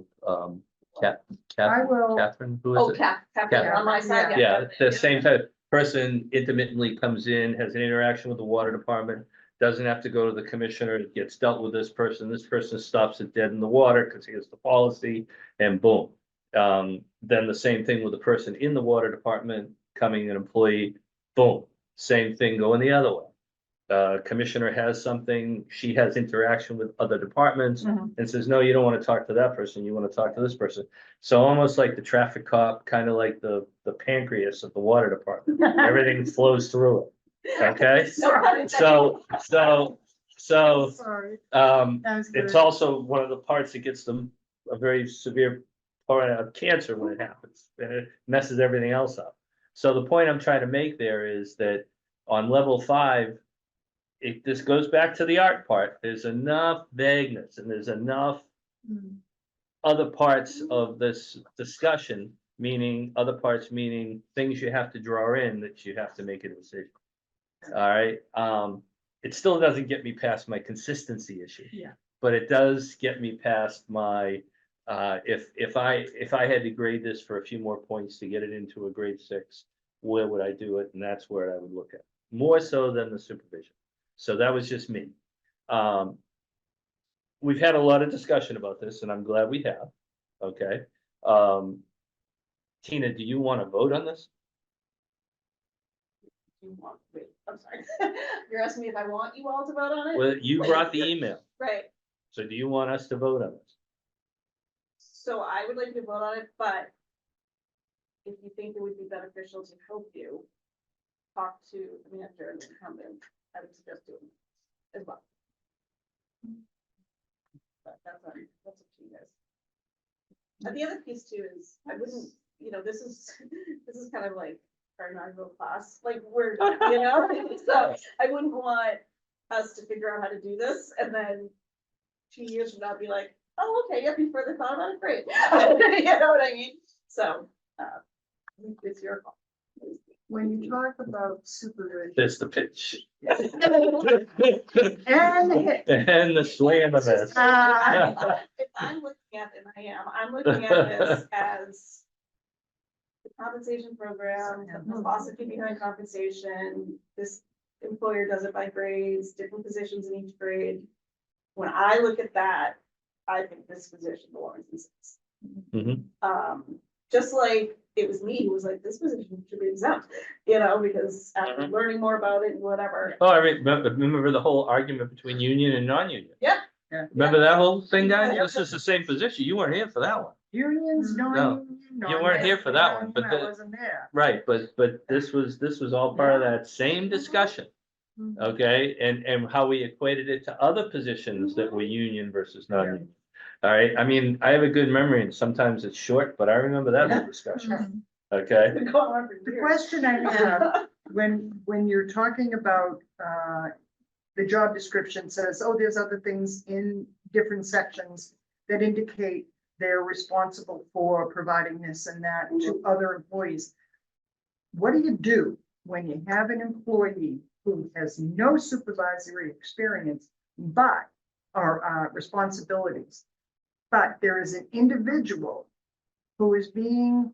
will, Catherine, who Oh, is it? Catherine, on my side, Yeah, the same type person intermittently comes in, has an interaction with the water department, doesn't have to go to the commissioner, it gets dealt with this person stops it dead in the water because he has the policy, and boom. Then the same thing with the person in the water department coming an employee, boom, same thing going the other way. Commissioner has something, she has interaction with other departments Mhm. and says, no, you don't want to talk to that person, you want to talk to this person. So almost like the traffic cop, kind of like the pancreas of the water department, everything flows through it, okay? So, sorry, it's good. also one of the parts that gets them a very severe part of cancer when it happens, and it messes everything else up. So the point I'm trying to make there is that on level 5, this goes back to the art part, there's enough vagueness and there's enough other parts of this discussion, meaning things you have to draw in that you have to make a decision. All right, it still doesn't get me past my consistency issue. Yeah. But it does get me past my, if I had to grade this for a few more points to get it into a grade 6, where would I do it? And that's where I would look at, more so than the supervision. So that was just me. We've had a lot of discussion about this, and I'm glad we have, okay? Tina, do you want to vote on this? Wait, I'm sorry. You're asking me if I want you all to vote on it? Well, you brought the email, Right, so do you want us to vote on this? so I would like to vote on it, but if you think it would be beneficial to help you talk to the manager and the incumbent, I would suggest doing it as well. But that's up to you guys. And the other piece too is, I wouldn't, this is kind of like our inaugural class, like so I wouldn't want us to figure out how to do this and then 2 years from now be like, oh, okay, yeah, you further thought about it, great. You know what I mean? So, it's your call. When you talk about supervision. There's the pitch. And And the slam of this. If I'm looking at, and I'm looking at this as the compensation program, the philosophy behind compensation, this employer does it by grades, different positions in each grade. When I look at that, I think this position belongs in six. Mhm. Just like it was me who was like, this position should be exempt, you know, because after Mhm. learning more about it and whatever. Oh, I remember the whole argument between union and non-union. Yeah. Yeah. Remember that whole thing, guys? Yeah. This is the same position. You weren't here for that one. unions, non-union. you weren't here for that one, but I the- wasn't there. Right, but this was all part of that same discussion. Okay, and how we equated it to other positions that were union versus non-union. All right, I mean, I have a good memory and sometimes it's short, but I remember that whole discussion. Okay, It's been going on for The years. question I have, when you're talking about, the job description says, oh, there's other things in different sections that indicate they're responsible for providing this and that to other employees. What do you do when you have an employee who has no supervisory experience, but, or responsibilities? But there is an individual who is being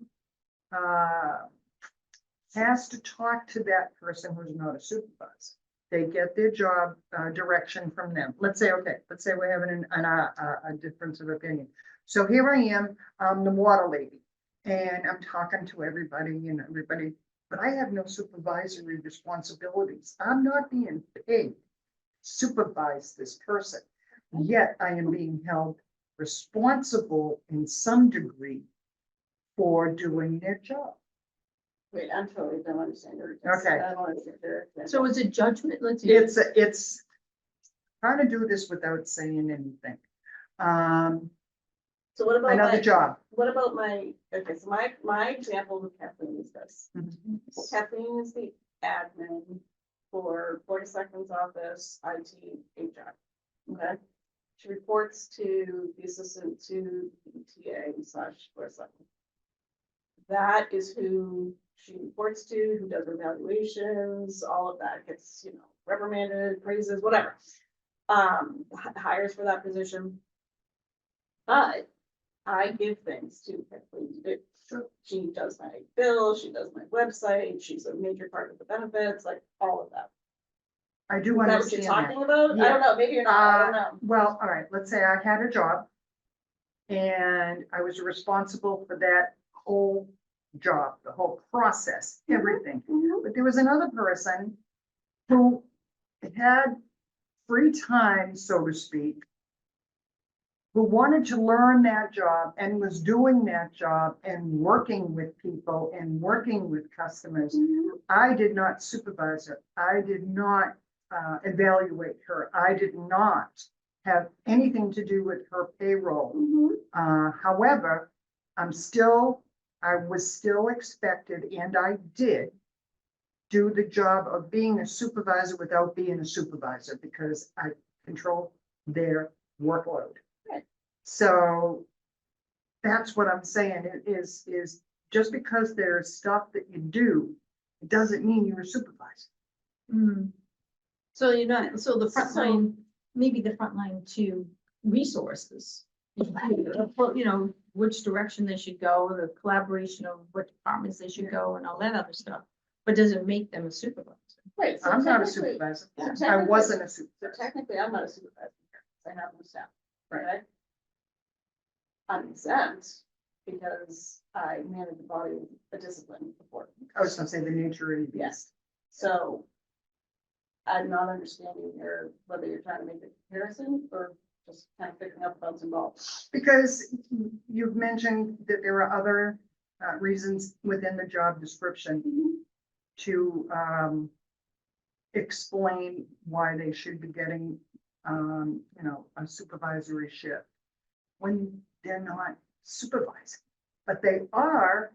has to talk to that person who's not a supervisor. They get their job direction from them. Let's say we're having a difference of opinion. So here I am, I'm the water lady, and I'm talking to everybody, but I have no supervisory responsibilities. I'm not being paid to supervise this person. Yet I am being held responsible in some degree for doing their job. Wait, I'm totally don't understand your. Okay. I don't understand your. So it's a judgment, let's. It's trying to do this without saying anything. So what about Another job. What about okay, so my example with Kathleen is this. Mhm. Kathleen is the admin for 42nd's office, IT, HR. Okay? She reports to the assistant to the TA/42nd. That is who she reports to, who does evaluations, all of that gets, reprimanded, praises, whatever. Hires for that position. But I give things to Kathleen to do. She does my bill, she does my website, she's a major part of the benefits, like all of that. I do Is that what you're understand that. talking about? I Yeah. don't know, maybe you're not, I don't know. Well, all right, let's say I had a job and I was responsible for that whole job, the whole process, everything. But there was another person who had free time, so to speak, who wanted to learn that job and was doing that job and working with people and working with customers. I did not supervise her. I did not evaluate her. I did not have anything to do with her payroll. However, I was still expected, and I did do the job of being a supervisor without being a supervisor because I control their workload. Right. So that's what I'm saying is just because there's stuff that you do, it doesn't mean you're a supervisor. So you're not, so the front line, maybe the front line to resources. Which direction they should go, the collaboration of what departments they should go and all that other stuff. But does it make them a supervisor? Right. so I'm not a technically- supervisor. so I technically- wasn't a So supervisor. technically, I'm not a supervisor here, 'cause I have no staff. Right. Okay? I'm exempt because I manage the body of a discipline before. I was gonna say the nature of the Yes. So I'm not understanding whether you're trying to make a comparison or just kind of picking up bouncing balls. Because you've mentioned that there are other reasons within the job description to explain why they should be getting, a supervisory shift when they're not supervising, but they are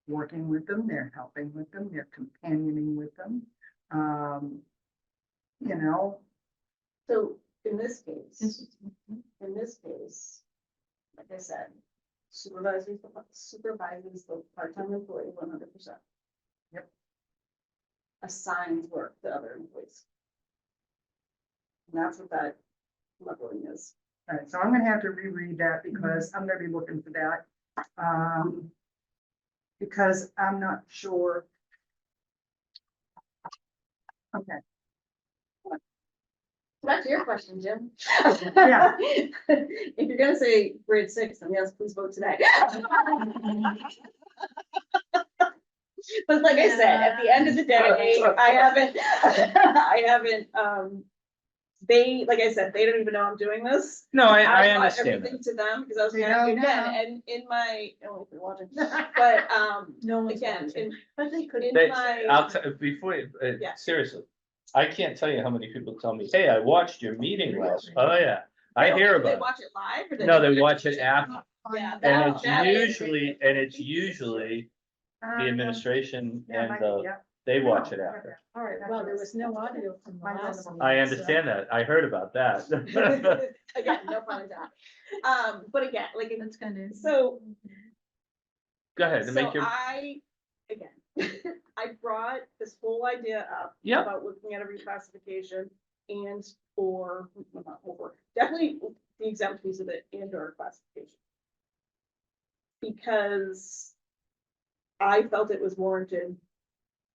working with them, they're helping with them, they're companioning with them. So in this case, like I said, supervises the part-time employee 100%. Yep. Assigns work to other employees. And that's what that leveling is. All right, so I'm gonna have to reread that because I'm gonna be looking for that. Because I'm not sure. Okay, Back to your question, Jim. Yeah. If you're gonna say grade 6, then yes, please vote today. But like I said, at the end of the day, I haven't, they, like I said, they don't even know I'm doing this. No, I brought understand that. everything to them, because I was They like, know again, now. and in my, I don't know if you're watching, but, No one's again, watching. but they could, in They- my. I'll before, Yeah. seriously, I can't tell you how many people tell me, hey, I watched your meeting last, oh yeah, I hear They about watch it live or it. No, they watch it after, Yeah. and that is- it's usually the administration and they watch it after. All right, well, there was no audio from the last. I meeting, so- understand that, I heard about that. Again, no pun intended. But again, like, That's kind of. so, Go ahead, to so make your, again, I brought this whole idea up. Yeah. About looking at a reclassification and or, well, not or, definitely the exempt piece of it and or classification. Because I felt it was warranted,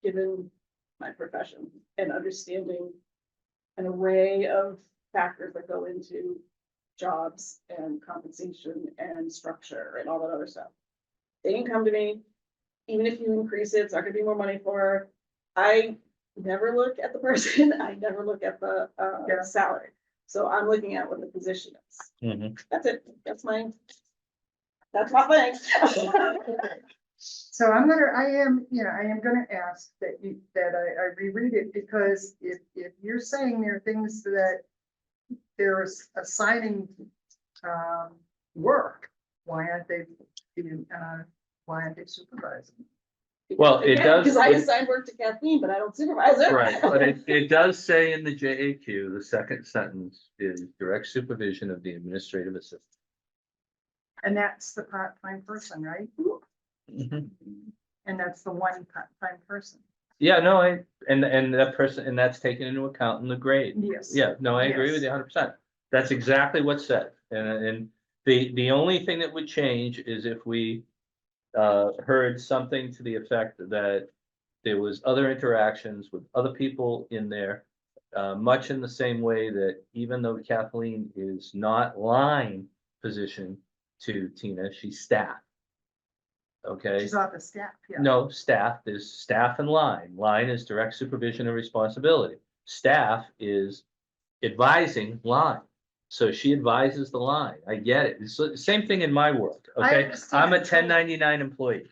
given my profession and understanding an array of factors that go into jobs and compensation and structure and all that other stuff. They didn't come to me, even if you increase it, it's not gonna be more money for her. I never look at the person, I never look at the Yeah. salary. So I'm looking at what the position is. Mhm. That's it, that's my thing. So I am gonna ask that I reread it, because if you're saying there are things that there's assigning, work, why aren't they supervising? Well, it does- Because I assign work to Kathleen, but I don't supervise her. right, but it does say in the JAQ, the second sentence is direct supervision of the administrative assistant. And that's the part-time person, right? Mhm. And that's the one part-time person. Yeah, no, and that person, and that's taken into account in the grade. Yes. Yeah, no, I agree with Yes. you 100%. That's exactly what's said. And the only thing that would change is if we heard something to the effect that there was other interactions with other people in there, much in the same way that even though Kathleen is not line position to Tina, she's staff. Okay? She's off the staff, yeah. No, staff, there's staff and line. Line is direct supervision and responsibility. Staff is advising line. So she advises the line. I get it. It's the same thing in my world, I okay? understand. I'm a 1099 employee.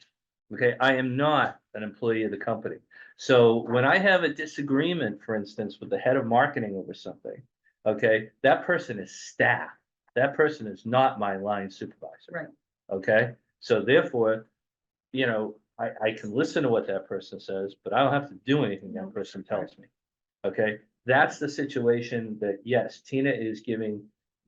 Okay, I am not an employee of the company. So when I have a disagreement, for instance, with the head of marketing over something, okay, that person is staff. That person is not my line supervisor. Right. Okay, so therefore, you know, I can listen to what that person says, but I don't have to do anything that person tells me. Okay, that's the situation that, yes, Tina is giving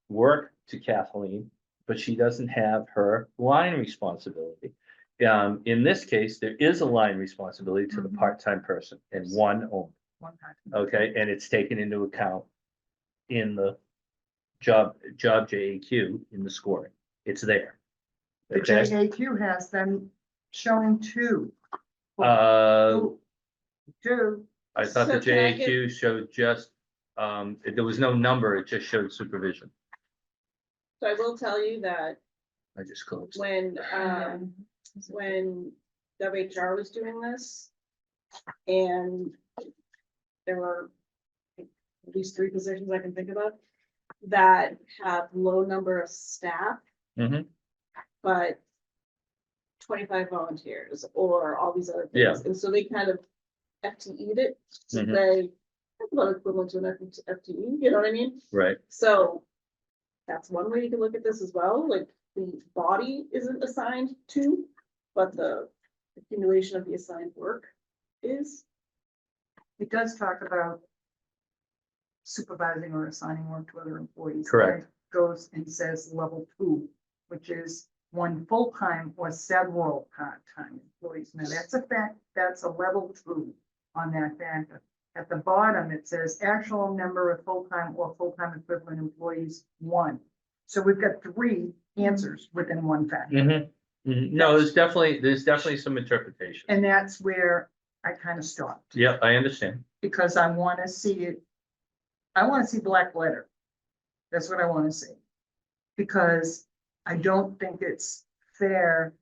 work to Kathleen, but she doesn't have her line responsibility. In this case, there is a line responsibility to the Mhm. part-time person and one only, One time. okay, and it's taken into account in the job JAQ in the scoring. It's there. The Okay, JAQ has them showing two. Two. I thought the So can I get- JAQ showed just, there was no number, it just showed supervision. So I will tell you that I just closed. when WHR was doing this, and there were at least 3 positions I can think about that have low number of staff, Mhm. but 25 volunteers or all these other Yeah. things. And so they kind of FTE'd it to Mhm. say, that's about equivalent to an FTE, you know what I mean? Right, So that's one way you can look at this as well, like the body isn't assigned to, but the accumulation of the assigned work is. It does talk about supervising or assigning work to other employees. Correct. And it goes and says level 2 which is one full-time or several part-time employees. Now, that's a fact, that's a level 2 on that factor. At the bottom, it says actual number of full-time or full-time equivalent employees, 1. So we've got 3 answers within one factor. No, there's definitely some interpretation. And that's where I kind of stopped. Yeah, I understand. Because I want to see it. I want to see black letter. That's what I want to see. Because I don't think it's fair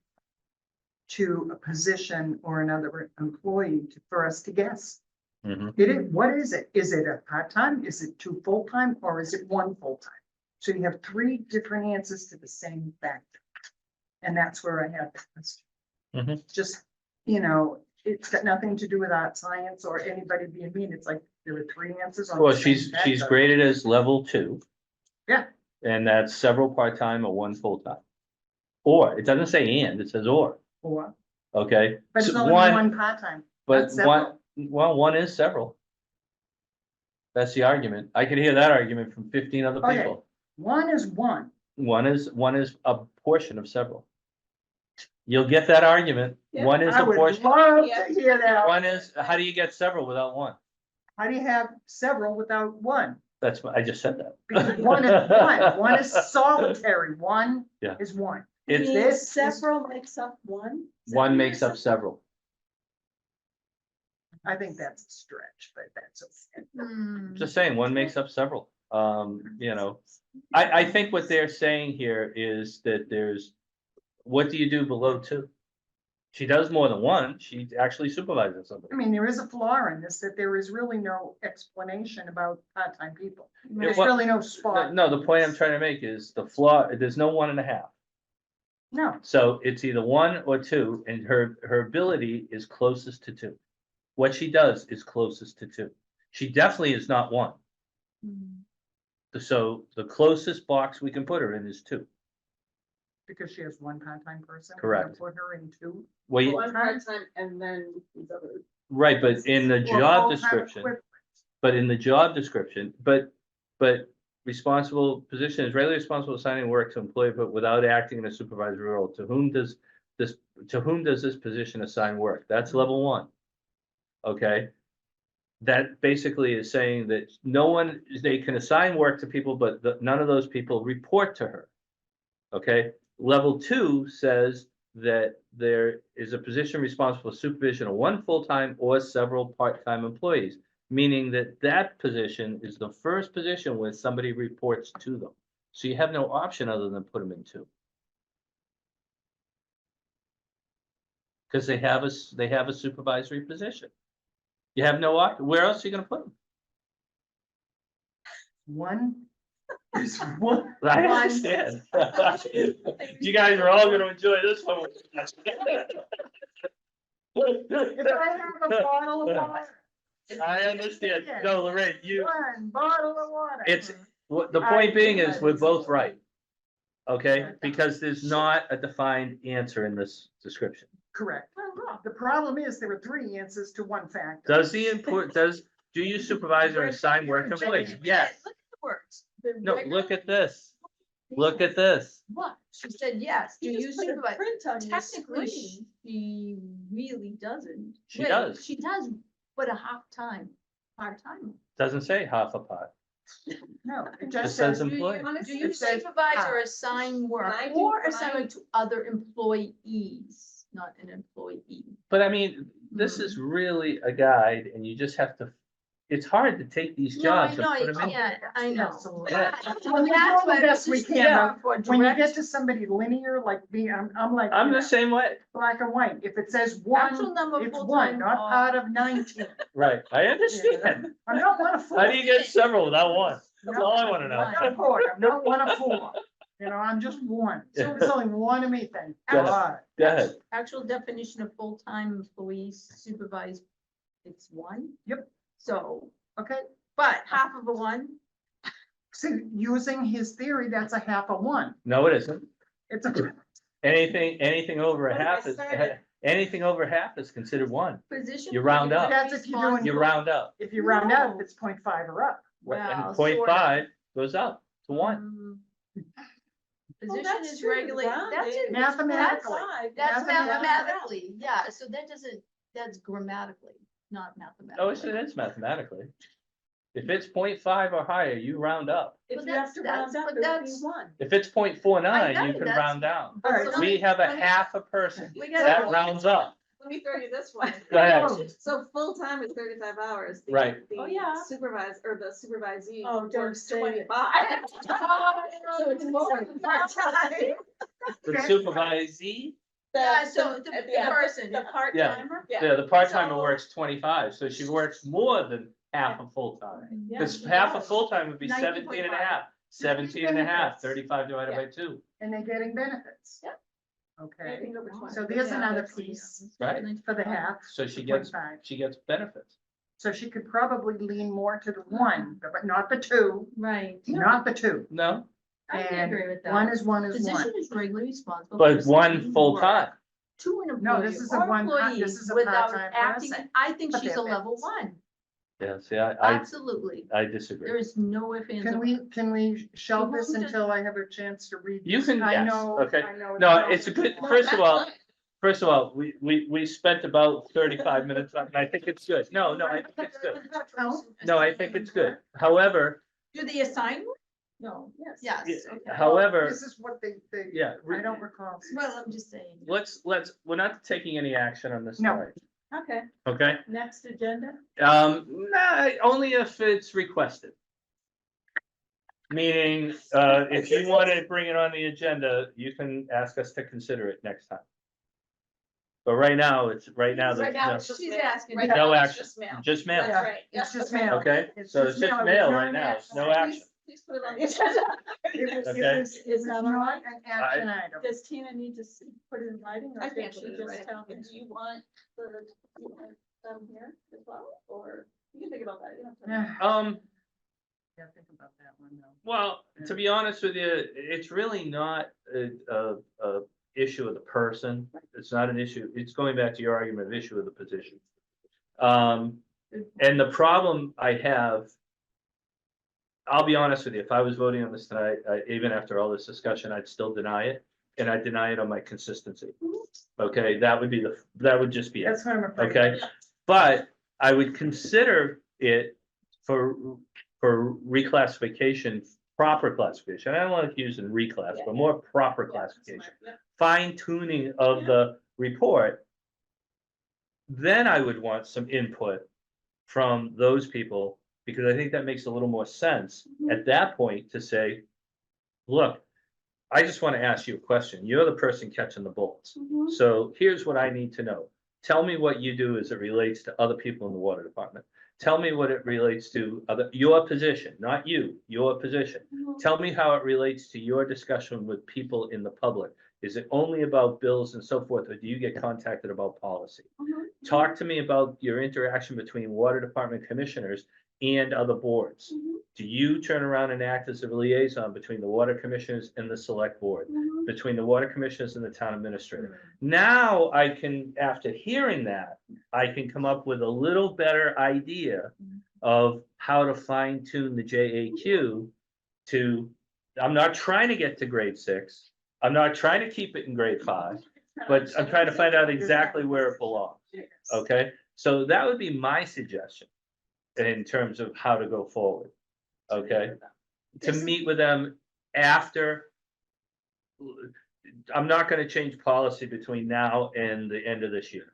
to a position or another employee for us to guess. What is it? Is it a part-time? Is it 2 full-time? Or is it 1 full-time? So you have 3 different answers to the same factor. And that's where I have the question. Just, it's got nothing to do with art science or anybody being mean. It's like there are 3 answers on. Well, the same she's factor. graded as level 2. Yeah. And that's several part-time or 1 full-time. Or, it doesn't say and, it says or, Or, okay? but it's So only one part-time. But not several. one is several. That's the argument. I could hear that argument from 15 other Okay. people. 1 is 1. One is a portion of several. You'll get that argument. Yeah, One is I a would portion. love Yeah. to hear that. One is, how do you get several without one? How do you have several without 1? That's what I just said that. Because 1 is 1. 1 is solitary. 1 Yeah. is 1. It's This is- Several makes up one? one makes up several. I think that's a stretch, but that's okay. Just saying, one makes up several. I think what they're saying here is that what do you do below 2? She does more than 1. She actually supervises somebody. I mean, there is a flaw in this, that there is really no explanation about part-time people. There's wa- really no spot. No, the point I'm trying to make is the flaw, there's no 1.5. No, So it's either 1 or 2, and her ability is closest to 2. What she does is closest to 2. She definitely is not 1. So the closest box we can put her in is 2. because she has 1 part-time person. Correct. We're gonna Put her in 2. Well, you- 1 part-time and then these other. right, but in the Or job full-time description, equivalent. but responsible position is regularly responsible assigning work to employee, but without acting in a supervisory role. To whom does this position assign work? That's level 1. Okay? That basically is saying that they can assign work to people, but none of those people report to her. Okay? Level 2 says that there is a position responsible for supervision of 1 full-time or several part-time employees, meaning that position is the first position where somebody reports to them. So you have no option other than put them in 2. Because they have a supervisory position. You have no option. Where else are you gonna put them? 1 is 1. I understand. You guys are all gonna enjoy this one. If I have a bottle of water. I understand. No, Lorraine, 1 bottle of water. the point being is we're both right. Okay, because there's not a defined answer in this description. Correct. The problem is there are 3 answers to 1 factor. Do you supervise or assign work to employees? Yes. Look at the words. No, look at this. Look at this. What? She said yes. Do You you just put a supervise? print on your Technically, screen. she really doesn't. She Wait, does. She does, but a half-time, part-time. Doesn't say half a pot. No, it It just says says, employee. Do you It says supervise or half. assign work I do- or assign to other employees, not an employee? But I mean, this is really a guide and you just have to, it's hard to take these No, I jobs and know, put you them in. can't, I know. Absolutely. Yeah. Well, that's the best we can, Yeah, for when you direct- get to somebody linear like me, I'm like. I'm the same way. Black and white. If it says Actual 1, number of it's 1, full-time, not part of 19. Right, I understand. I'm not 1 of 4. How do you get several without one? That's all I wanna I'm know. not 4. I'm not 1 of 4. I'm just 1. So Yeah. there's only 1 of me thing. Go ahead. God. Go ahead. Actual definition of full-time employees supervised, it's 1? Yep. So, Okay, but half of a 1, see, using his theory, that's a half of 1. No, it isn't. It's a, Anything over a What if I half is, started? anything over half is considered 1. position. You round up. That's if you're doing- You round up. if you round up, No. it's 0.5 or up. And Well, 0.5 sort of. goes up to 1. position that's is true, regulated, rounded, that's it. it's Mathematically. 0.5, That's Mathematically. mathematically, yeah, so that doesn't, that's grammatically, not Oh, mathematically. it's mathematically. If it's 0.5 or higher, you round up. If But you have to round that's- up, but it would be that's- 1. If it's 0.49, I you know, can that's- round down. All right, So We have a let me- half a person We that got, rounds up. let me throw you this one. Go ahead. So full-time is 35 hours. The- Right. The Oh, yeah. supervisor, or the supervisee. Oh, don't works say it. 25. So it's more than part-time. The supervisee, Yeah, so the Yeah. person, The part-timer? yeah, the part-timer So- works 25, so she works more than half a full-time. Yeah, Because she half a does. full-time would be 17 and a half. 17 and a half, 35 divided by 2, And they're getting benefits. Yep. Okay, Anything over 20. so there's Yeah, another that's- piece right? for the half, So she gets, 0.5. she gets benefits. So she could probably lean more to the 1, but not the 2, right, not the 2. No, I can And agree with that. one is one is Position one. is regularly responsible. but for one executing full-time. work To an No, employee this is a or one- employee this is a without part-time acting, person. I think But she's a they're level benefits. 1, Yeah, see, I absolutely, disagree. there is no ifs, ands, Can or we shelve this whom does- until I have a chance to read? You this? can- I yes, know- okay. I know No, it's it's a good, No, first of that's all, fine. first of all, we spent about 35 minutes on, it, and I think it's good. No, I think it's good. No, I think it's good. However, do they assign work? No, yes. Yes, okay. however, This is what they, yeah, I don't recall. Well, I'm just saying. we're not taking any action on this No. tonight, Okay, okay? next agenda? Nah, only if it's requested. Meaning, if you want to bring it on the agenda, you can ask us to consider it next time. But right now, Right now, there's it's just She's mail. asking. Right no now, it's action, just mail. just mail, That's right. It's yeah, just okay. mail. okay? It's So just it's just mail, mail it's right not now, an it's no action. action. Please put it on the agenda. Okay. Is that all right? An action item. Does Tina need to put it in writing? Or I can think she she is just right. tell me? Do you want them here as well, or you can think about that, you don't have to. Yeah, think about that one though. Well, to be honest with you, it's really not a issue of the person. It's not an issue. It's going back to your argument of issue of the position. And the problem I have, I'll be honest with you, if I was voting on this tonight, even after all this discussion, I'd still deny it. And I'd deny it on my consistency. Okay, that would just be it. That's what I'm afraid. of. Okay, but I would consider it for reclassification, proper classification. I don't want to use in reclass, but more proper classification, fine tuning of the report. Then I would want some input from those people, because I think that makes a little more sense at that point to say, look, I just want to ask you a question. You're the person catching the bullets. Mhm. So here's what I need to know. Tell me what you do as it relates to other people in the water department. Tell me what it relates to your position, not you, your position. Mhm. Tell me how it relates to your discussion with people in the public. Is it only about bills and so forth, or do you get contacted about policy? Mhm. Talk to me about your interaction between water department commissioners and other boards. Mhm. Do you turn around and act as a liaison between the water commissioners and the select board? Mhm. Between the water commissioners and the town administrator? Now I can, after hearing that, I can come up with a little better idea of how to fine tune the JAQ to, I'm not trying to get to grade 6. I'm not trying to keep it in grade 5, but I'm trying to find out exactly where it belongs. Okay, so that would be my suggestion in terms of how to go forward. Okay, to meet with them after. I'm not gonna change policy between now and the end of this year.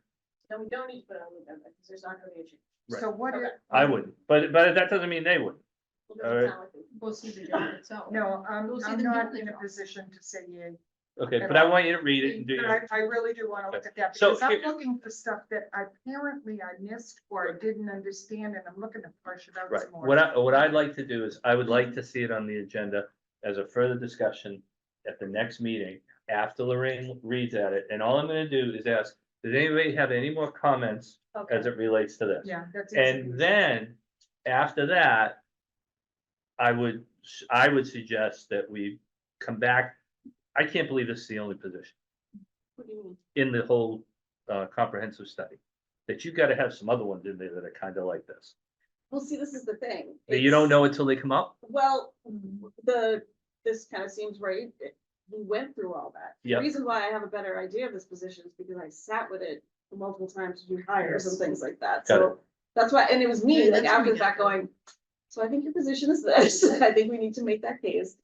No, we don't need to put it on the agenda, because there's not gonna be a change. So what if? I wouldn't, but that doesn't mean they wouldn't. It doesn't sound like it. We'll see the job itself. No, We'll see I'm the not building in a job. position to say yay. Okay, but I want you to read it and do But your, I really do want to look at that, So because I'm here- looking for stuff that apparently I missed or I didn't understand, and I'm looking to flush it out right. some more. What I'd like to do is, I would like to see it on the agenda as a further discussion at the next meeting, after Lorraine reads at it, and all I'm gonna do is ask, does anybody have any more comments Okay. as it relates to this? Yeah, that's. And then, after that, I would suggest that we come back. I can't believe this is the only position What do you mean? in the whole comprehensive study. That you gotta have some other ones in there that are kind of like this. Well, see, this is the thing. That you don't It's- know until they come up? Well, this kind of seems right. we went through all that. The Yep. reason why I have a better idea of this position is because I sat with it multiple times to do hires and things like that, Got so that's why, and it was me, Yeah, like, that's after pretty that good. going, so I think your position is this, I think we need to make that case.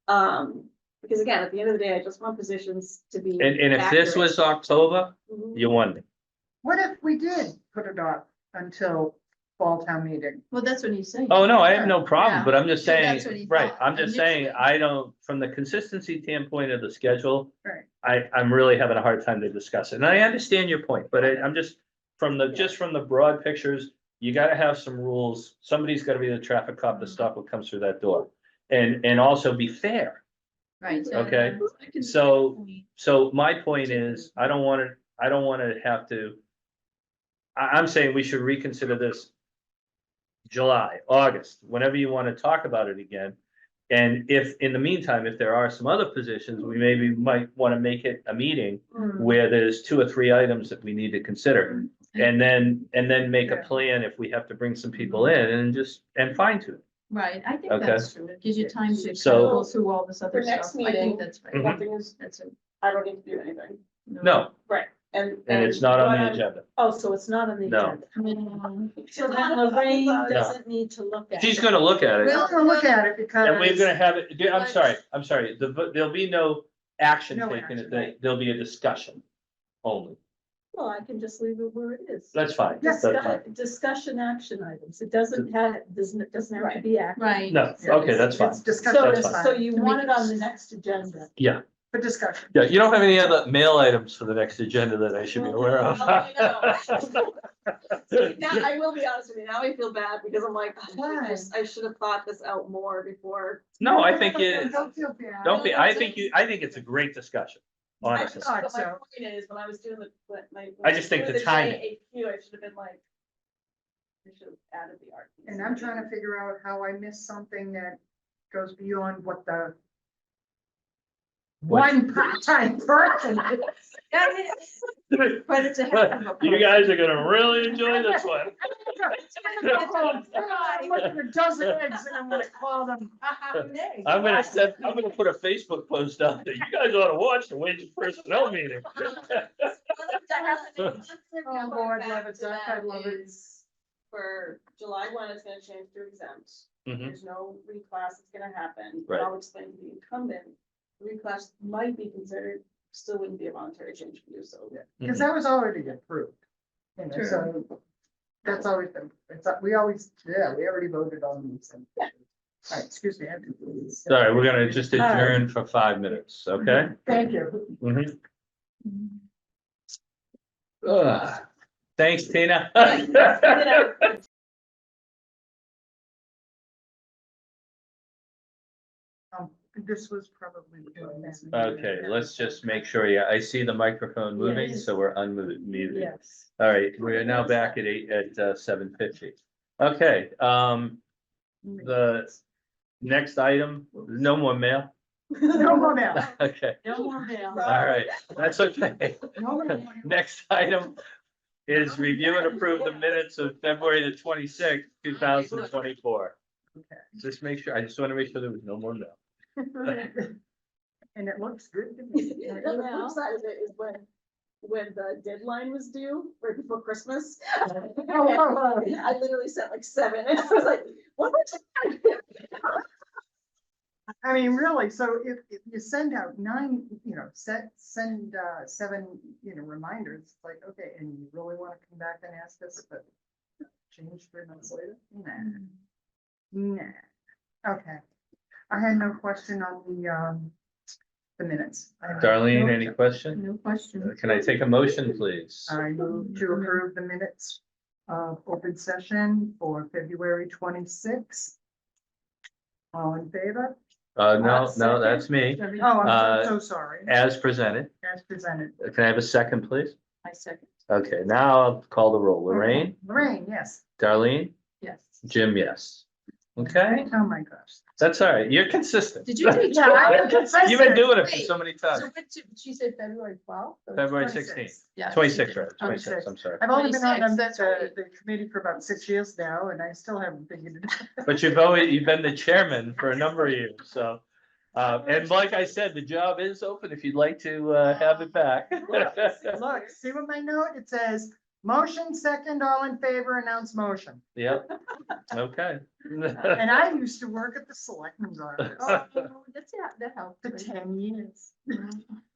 Because again, at the end of the day, I just want positions to be. And if this accurate. was October, Mhm. you won me. What if we did put it off until fall town meeting? Well, that's what he's saying. Oh, no, I have no problem, Yeah. but I'm just So saying, that's what he right, thought I'm just saying, initially. I don't, from the consistency standpoint of the schedule. Right. I'm really having a hard time to discuss it, and I understand your point, but I'm just, from the broad pictures, you gotta have some rules, somebody's gotta be the traffic cop to stop what comes through that door. And also be fair, Right. Okay, I can- so my point is, I don't wanna have to. I'm saying we should reconsider this. July, August, whenever you wanna talk about it again. And if, in the meantime, if there are some other positions, we maybe might wanna make it a meeting Mm. where there's 2 or 3 items that we need to consider. And then make a Yeah. plan if we have to bring some people in and fine tune. Right, I think Okay. that's true. It gives you time to kind of So- go through all this other For next stuff. I meeting, think that's right. Mhm. One thing is, That's it. I don't need to do anything, No, right, and it's not on what the I'm- agenda. Oh, so it's not on the No. agenda. Mm. So then Lorraine doesn't need to look at it. She's gonna look at it, Well, I'm gonna look at it because. and we're gonna have it, I'm sorry, there'll be no action No taken, action, there'll be a discussion only. Well, I can just leave it where it is. That's fine, that's fine. Discussion action itoms. It doesn't have, doesn't have to be action. Right. No, Yeah, okay, that's fine. It's discussion, So, That's is fine. so fine, you want it on the next agenda. Yeah, for discussion. yeah, you don't have any other mail items for the next agenda that I should be aware of? I'll let you know. Now, I will be honest with you, now I feel bad because I'm like, oh, I should have thought this out more before. No, I think you, Don't feel bad. don't be, I think it's a great discussion, I honestly. just, but my so- point is, when I was doing my. I just think the timing. JAQ, I should have been like. I should have added the art. piece. And I'm trying to figure out how I missed something that goes beyond what the What? one part-time person. But it's a heck of a. You guys are gonna really enjoy this one. I'm looking at a dozen eggs and I'm gonna call them. I'm gonna put a Facebook post out there. You guys ought to watch the wage and personnel meeting. Oh, Lord, love it, Zach, I love it. For July 1, it's gonna change to exempt. Mhm. There's no reclass that's gonna happen. Right. I'll explain to the incumbent. Reclass might be considered, still wouldn't be a voluntary change for you, so. Because that was already approved. You know, True. so that's always been, we already voted on these. Things. Yeah. All right, excuse me. I have to- Sorry, we're gonna just adjourn for 5 minutes, okay? Thank you. Mhm. Ugh. Thanks, Tina. This was probably. Okay, let's just make sure, yeah, I see the microphone moving, Yes. so we're unmuted. Yes. All right, we're now back at 7:50. Okay, the next item, no more mail? No more now. Okay, No more mail. all right, that's okay. No more. Next item is review and approve the minutes of February the 26th, 2024. Okay. Just make sure, I just want to make sure there was no more mail. And it looks good to me. The flip side of it is when the deadline was due, right before Christmas. I literally sent like 7, and I was like, what was it? I mean, really, so if you send out 9, send 7, reminders, it's like, okay, and you really want to come back and ask us, but change 3 months later? Nah. Okay. I had no question on the minutes. I have Darlene, no- any question? No question. Can I take a motion, please? I move to approve the minutes of open session for February 26th. All in favor? No, second. that's me, Oh, I'm Uh, so sorry. as presented. As presented. Can I have a second, please? I second. Okay, now I'll call the roll. Lorraine, Lorraine, yes. Darlene, Yes. Jim, yes. Okay, Oh, my gosh. that's all right. You're consistent. Did you take? Yeah, I am consistent. You've been doing it for Wait, so many So times. what did, she said February 12th? February 26th. 16th, Yeah. 26th, right, 26th. 26th, I'm sorry. I've only been on 26, that's right. the committee for about 6 years now, and I still haven't figured it out. But you've been the chairman for a number of years, so. And like I said, the job is open if you'd like to, have it back. Look, see what my note, it says, motion second, all in favor, announce motion. Yep, okay. And I used to work at the selectmen's office Oh, that's, yeah, that helps. for 10 years.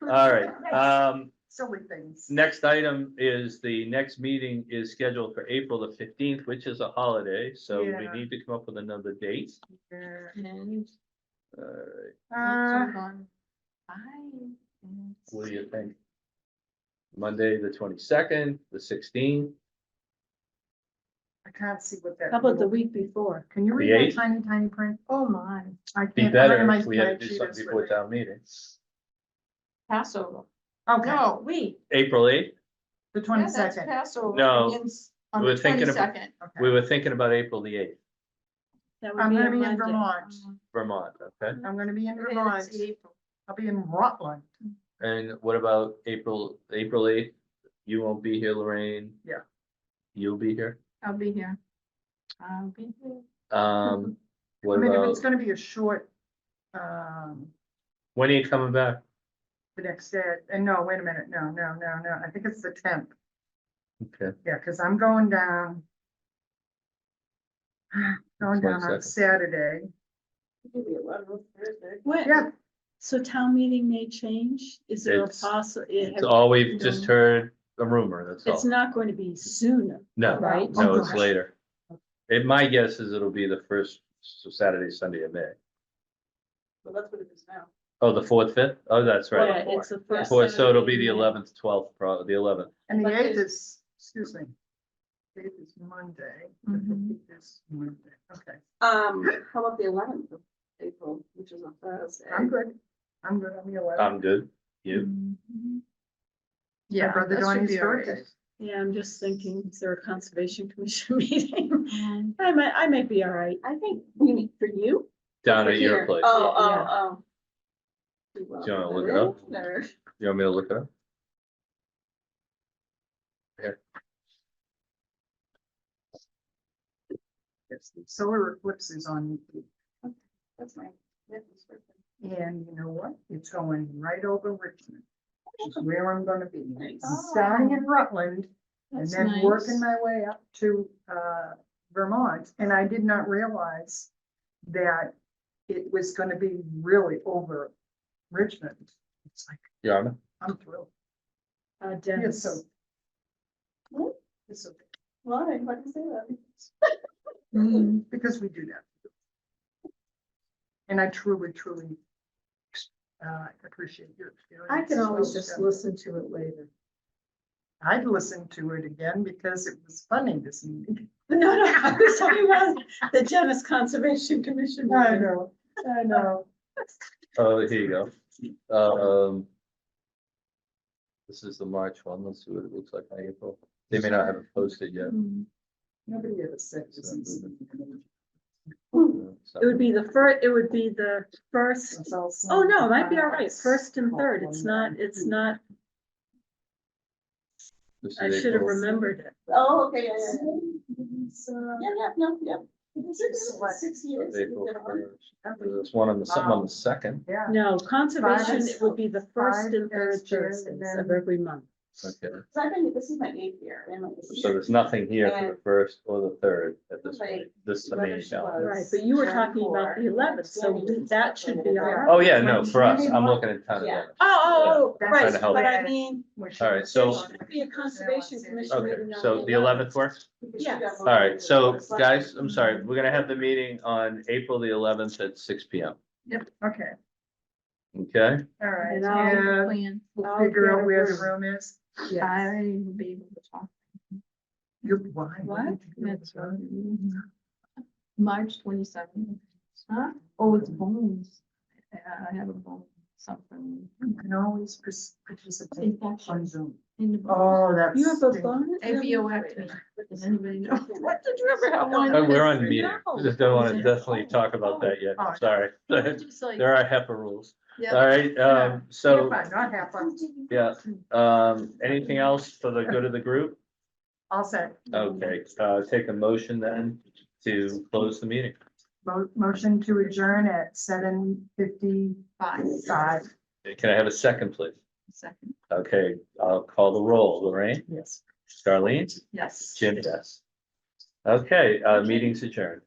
All right, Silly things. next item is the next meeting is scheduled for April the 15th, which is a holiday, so we Yeah. need to come up with another date. Yeah. And. All right, what do you think? Monday, the 22nd, the 16th, I can't see what that. How about the little- week before? Can you The read that eighth? tiny, tiny print? Oh, my. I be can't. better my if we had to do spreadsheet something is before with- town meeting. Passover. Okay, No, wait. April 8th, the Yeah, that's 22nd. Passover. No, begins On we the were thinking of- 22nd. we Okay. were thinking about April the 8th, That would I'm be gonna a be in Monday. Vermont. Vermont, okay? I'm gonna be in Okay, Vermont. that's April. I'll be in Rutland. And what about April 8th? You won't be here, Lorraine? Yeah. You'll be here? I'll be here. I'll be here. I What mean, if about, it's gonna be a short, when are you coming back? the next day, and no, wait a minute, no, I think it's the 10th. Okay, Yeah, because I'm going down. Going down on 22nd. Saturday. Maybe 11th, Thursday. When, Yeah, so town meeting may change? Is there a It's- possible? it's all we've just heard a rumor, that's It's all. not going to be sooner, No, right? no, Oh, it's gosh. later. My guess is it'll be the first Saturday, Sunday of May. Well, that's what it is now. Oh, the 4th, 5th? Oh, that's Yeah, right. it's the first. Fourth, so it'll be Saturday the in May. 11th, 12th, probably the 11th. and the But 8th there's- is, excuse me. 8th is Monday. Mhm. Mm-hmm. 8th is Monday, okay. How about the 11th of April, which is a Thursday? I'm good. I'm good on the 11th. I'm good. You? Mhm. Yeah, Yeah, Brother that should Donnie's be all right. birthday. Yeah, I'm just thinking, is there a conservation commission meeting? Um, I might be all right. I think, you mean, for you? Down For at your here. place. Oh, Yeah. oh. Do you wanna look it up? Or- You want me to look it up? Yes, the solar eclipse is on, That's fine. Yeah, that's perfect. and you know what? It's going right over Richmond. Which is where I'm gonna be. Nice. I'm starting in Rutland and That's then working nice. my way up to Vermont. And I did not realize that it was gonna be really over Richmond. It's like, Yarmouth? I'm thrilled. You're Dennis. so. What? You're so- Why? Why do you say that? Mm. Because we do that. And I truly appreciate your experience. I can always So, just listen to it later. I'd listen to it again because it was funny this evening. No, I was talking about the Dennis Conservation Commission. I meeting. know. Oh, here you go. This is the March one. Let's see what it looks like in April. They may not have it posted yet. Mm. Nobody ever said this. So- It would be the first, oh, no, it might be all right, first and third, it's not, This I is should have April. remembered it. Oh, okay, yeah. No, yeah. 6 years. April 1st. There's one on the, something on the 2nd. Yeah. No, conservation, Five it would be the first five and third as chair, Thursdays then- of every month. Okay. So I've been, this is my 8th year. and like, this So year- there's nothing here for the And- 1st or the 3rd at this Right. point. This is the Whether main she calendar. was- Right, but you were talking about the 11th, so that should be all right. Oh, yeah, no, for us, I'm looking at town Yeah. events. Oh, That's right, trying to help. but I mean, All right, so- there should be a conservation commission Okay, meeting on so the 11th works? Yes. All right, so guys, I'm sorry, we're gonna have the meeting on April the 11th at 6 P.M. Okay, Okay? all right. And I'll- And we'll figure out where the room is. Yes. I will be able to talk. Why? What? did you do That's that? March 27th. Huh? Oh, it's bones. I have a bone, something. You can always participate on Infection Zoom. in the bone. Oh, that's. You have a bonus? AVOectomy. Does anybody know? What, did you ever have one? We're on meeting, No. we just don't wanna definitely talk about that yet, Oh. sorry. Just like- There are HEPA rules. Yeah. All right, You're so, fine, not half fun. yeah, anything else for the good of the group? I'll say. Okay, take a motion then to close the meeting. Motion to adjourn at 7:55. Can I have a second, please? Second, Okay, I'll call the roll. Lorraine, Yes. Darlene, yes. Jim, yes. Okay, meeting's adjourned.